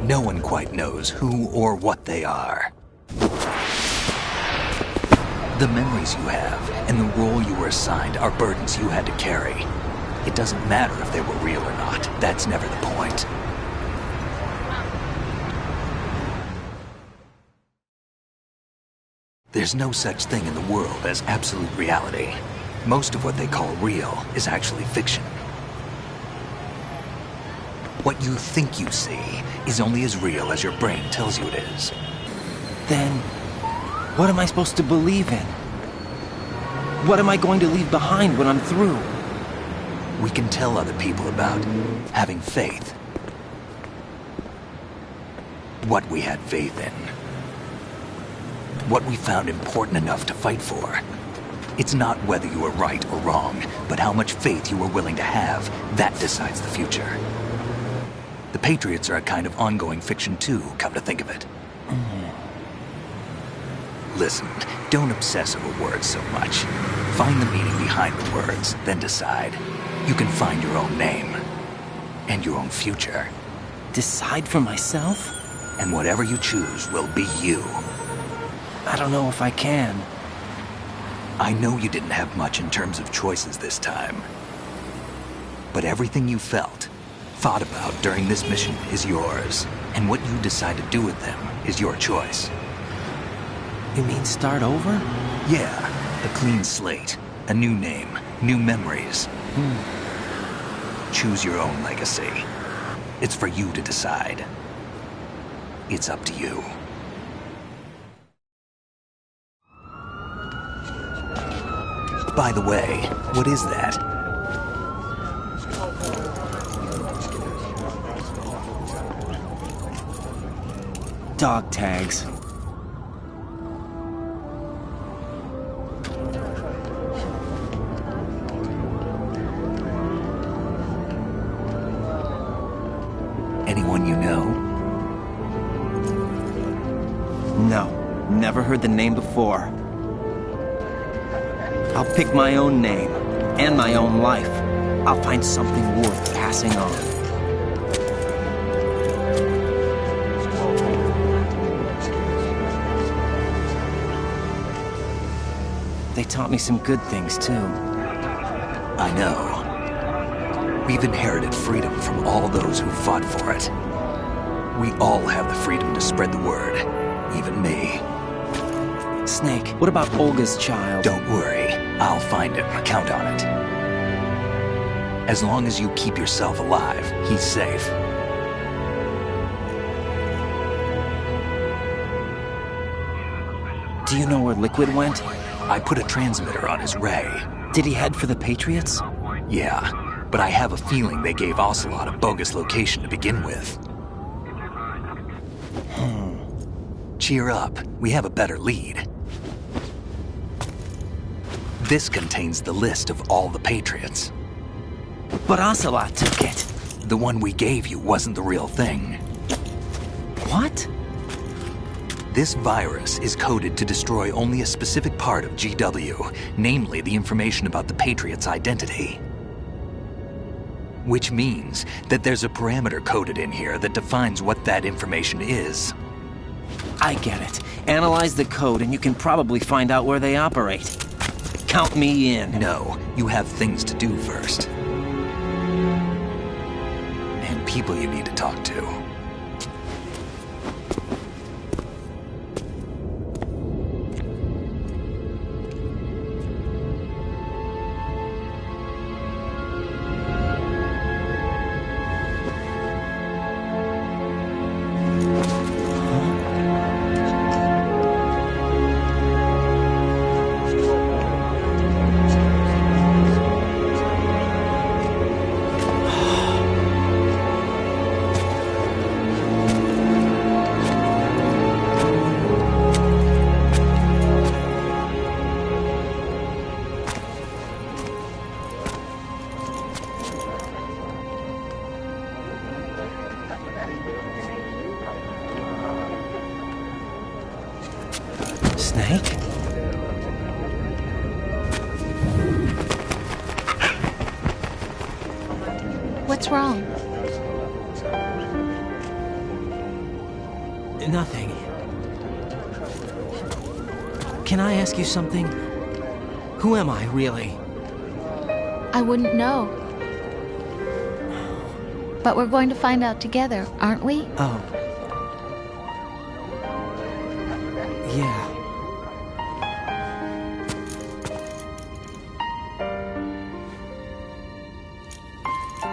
No one quite knows who or what they are. The memories you have and the role you were assigned are burdens you had to carry. It doesn't matter if they were real or not. That's never the point. There's no such thing in the world as absolute reality. Most of what they call real is actually fiction. What you think you see is only as real as your brain tells you it is. Then, what am I supposed to believe in? What am I going to leave behind when I'm through? We can tell other people about having faith. What we had faith in. What we found important enough to fight for. It's not whether you were right or wrong, but how much faith you were willing to have. That decides the future. The Patriots are a kind of ongoing fiction too, come to think of it. Listen, don't obsess over words so much. Find the meaning behind the words, then decide. You can find your own name. And your own future. Decide for myself? And whatever you choose will be you. I don't know if I can. I know you didn't have much in terms of choices this time. But everything you felt, thought about during this mission is yours. And what you decide to do with them is your choice. You mean start over? Yeah, a clean slate, a new name, new memories. Choose your own legacy. It's for you to decide. It's up to you. By the way, what is that? Dog tags. Anyone you know? No, never heard the name before. I'll pick my own name, and my own life. I'll find something worth passing on. They taught me some good things, too. I know. We've inherited freedom from all those who fought for it. We all have the freedom to spread the word, even me. Snake, what about Olga's child? Don't worry. I'll find him. Count on it. As long as you keep yourself alive, he's safe. Do you know where Liquid went? I put a transmitter on his ray. Did he head for the Patriots? Yeah, but I have a feeling they gave Ocelot a bogus location to begin with. Cheer up. We have a better lead. This contains the list of all the Patriots. But Ocelot took it. The one we gave you wasn't the real thing. What? This virus is coded to destroy only a specific part of GW, namely the information about the Patriots' identity. Which means that there's a parameter coded in here that defines what that information is. I get it. Analyze the code and you can probably find out where they operate. Count me in. No, you have things to do first. And people you need to talk to. Snake? What's wrong? Nothing. Can I ask you something? Who am I, really? I wouldn't know. But we're going to find out together, aren't we? Oh. Yeah.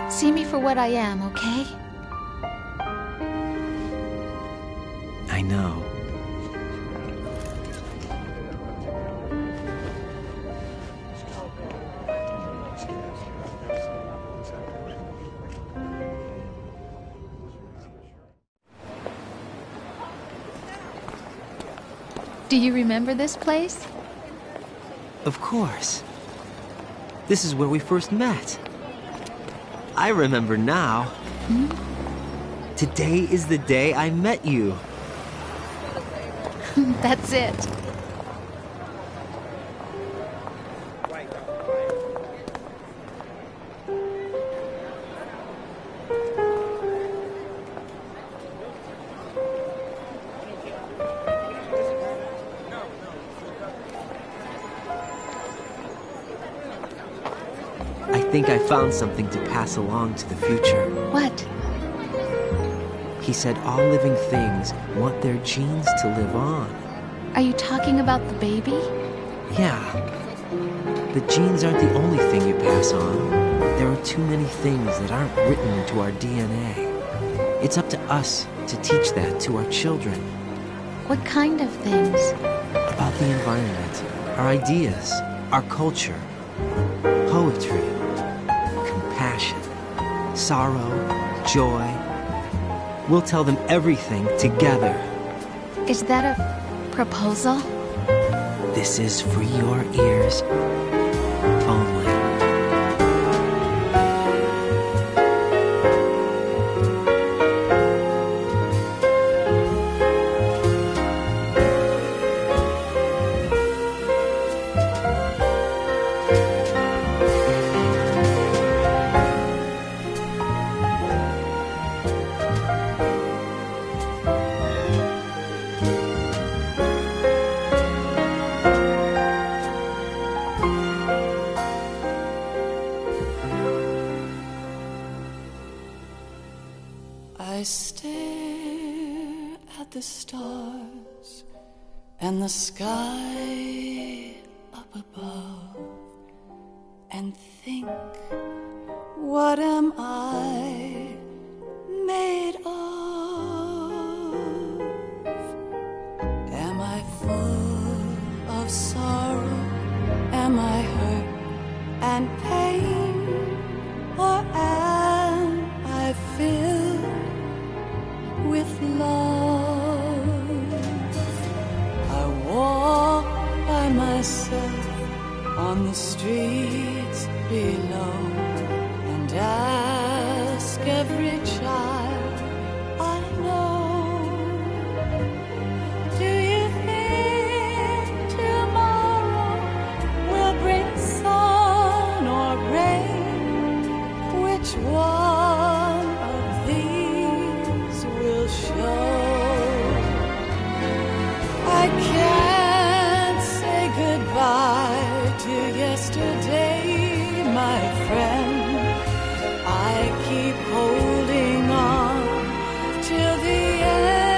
See me for what I am, okay? I know. Do you remember this place? Of course. This is where we first met. I remember now. Hmm? Today is the day I met you. That's it. I think I found something to pass along to the future. What? He said all living things want their genes to live on. Are you talking about the baby? Yeah. The genes aren't the only thing you pass on. There are too many things that aren't written into our DNA. It's up to us to teach that to our children. What kind of things? About the environment, our ideas, our culture, poetry, compassion, sorrow, joy. We'll tell them everything together. Is that a proposal? This is for your ears only. I stare at the stars and the sky up above and think, what am I made of? Am I full of sorrow? Am I hurt and pain? Or am I filled with love? I walk by myself on the streets below and ask every child I know, do you think tomorrow will bring sun or rain? Which one of these will show? I can't say goodbye to yesterday, my friend. I keep holding on till the end.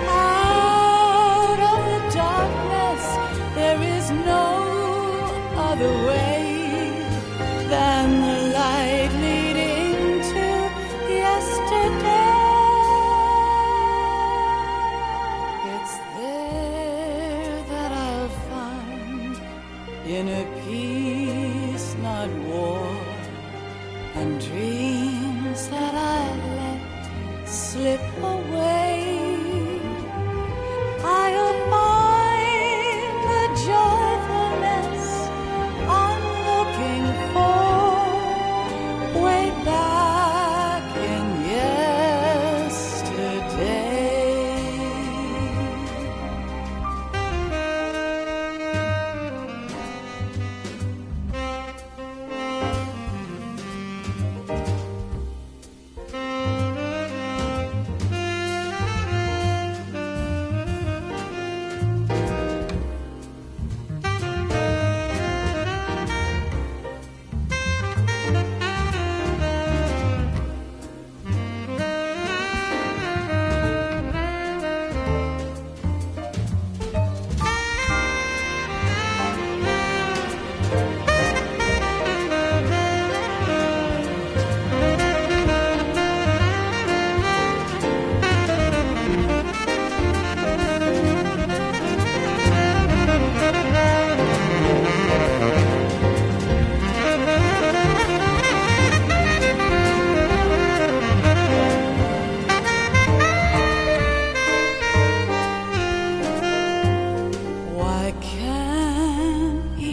Out of the darkness, there is no other way than the light leading to yesterday. It's there that I'll find inner peace, not war, and dreams that I let slip away. I'll find the joyfulness I'm looking for way back in yesterday.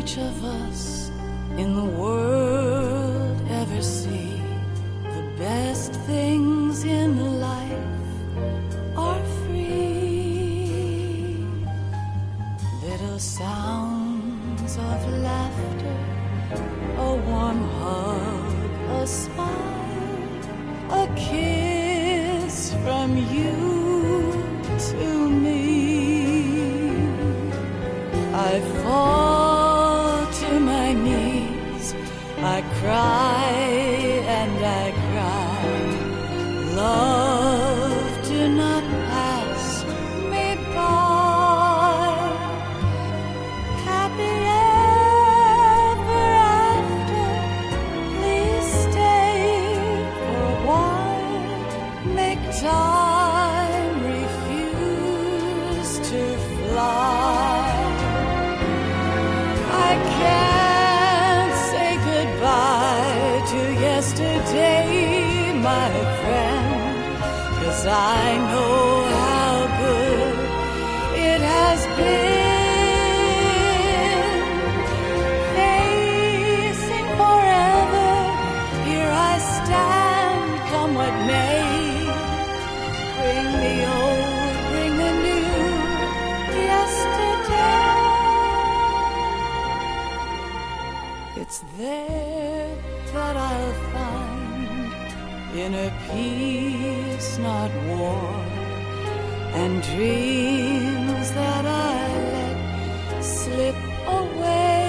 each of us in the world ever see the best things in life are free. Little sounds of laughter, a warm hug, a smile, a kiss from you to me. I fall to my knees, I cry and I cry. Love, do not pass me by. Happy ever after, please stay for a while. Make time refuse to fly. I can't say goodbye to yesterday, my friend, 'cause I know how good it has been. Facing forever, here I stand, come what may. Bring the old, bring the new, yesterday. It's there that I'll find inner peace, not war, and dreams that I let slip away.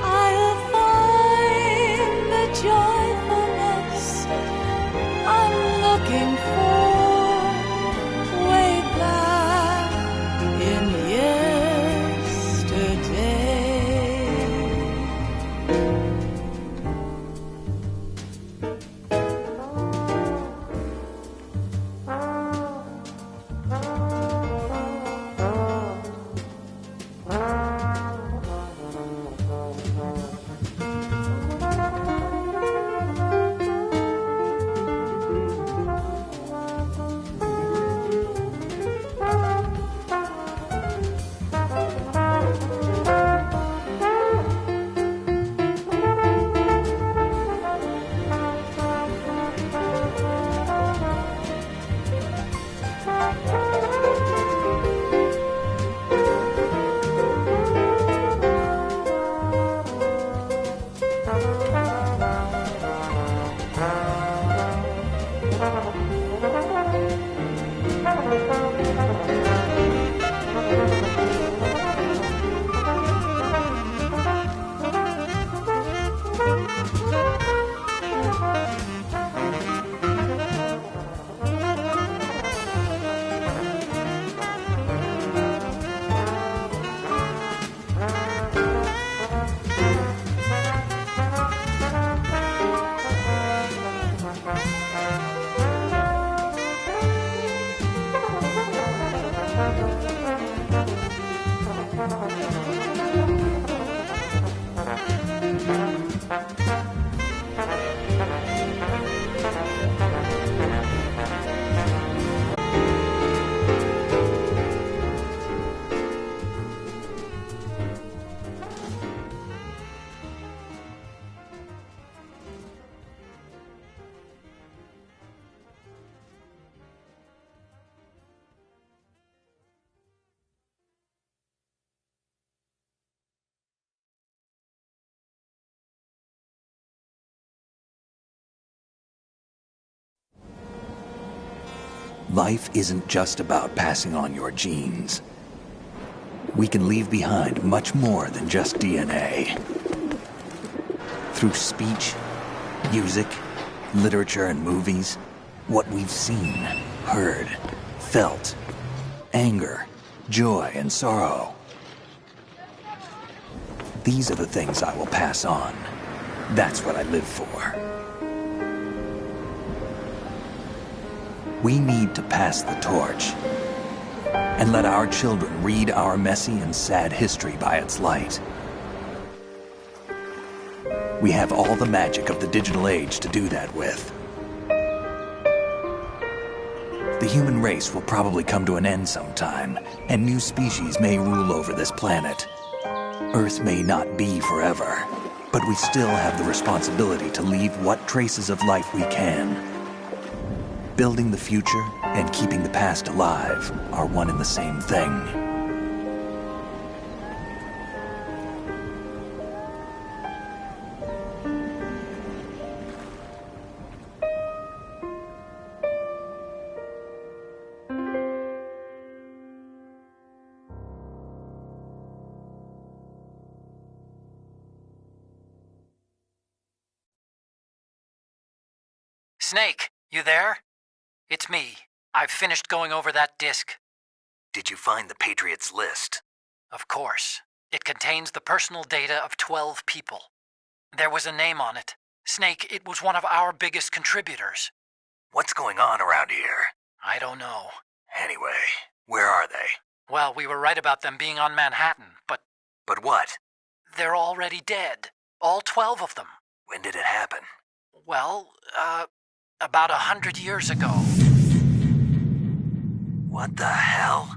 I'll find the joyfulness I'm looking for way back in yesterday. Life isn't just about passing on your genes. We can leave behind much more than just DNA. Through speech, music, literature, and movies, what we've seen, heard, felt, anger, joy, and sorrow. These are the things I will pass on. That's what I live for. We need to pass the torch and let our children read our messy and sad history by its light. We have all the magic of the digital age to do that with. The human race will probably come to an end sometime, and new species may rule over this planet. Earth may not be forever, but we still have the responsibility to leave what traces of life we can. Building the future and keeping the past alive are one and the same thing. Snake, you there? It's me. I've finished going over that disk. Did you find the Patriots list? Of course. It contains the personal data of 12 people. There was a name on it. Snake, it was one of our biggest contributors. What's going on around here? I don't know. Anyway, where are they? Well, we were right about them being on Manhattan, but... But what? They're already dead. All 12 of them. When did it happen? Well, about 100 years ago. What the hell?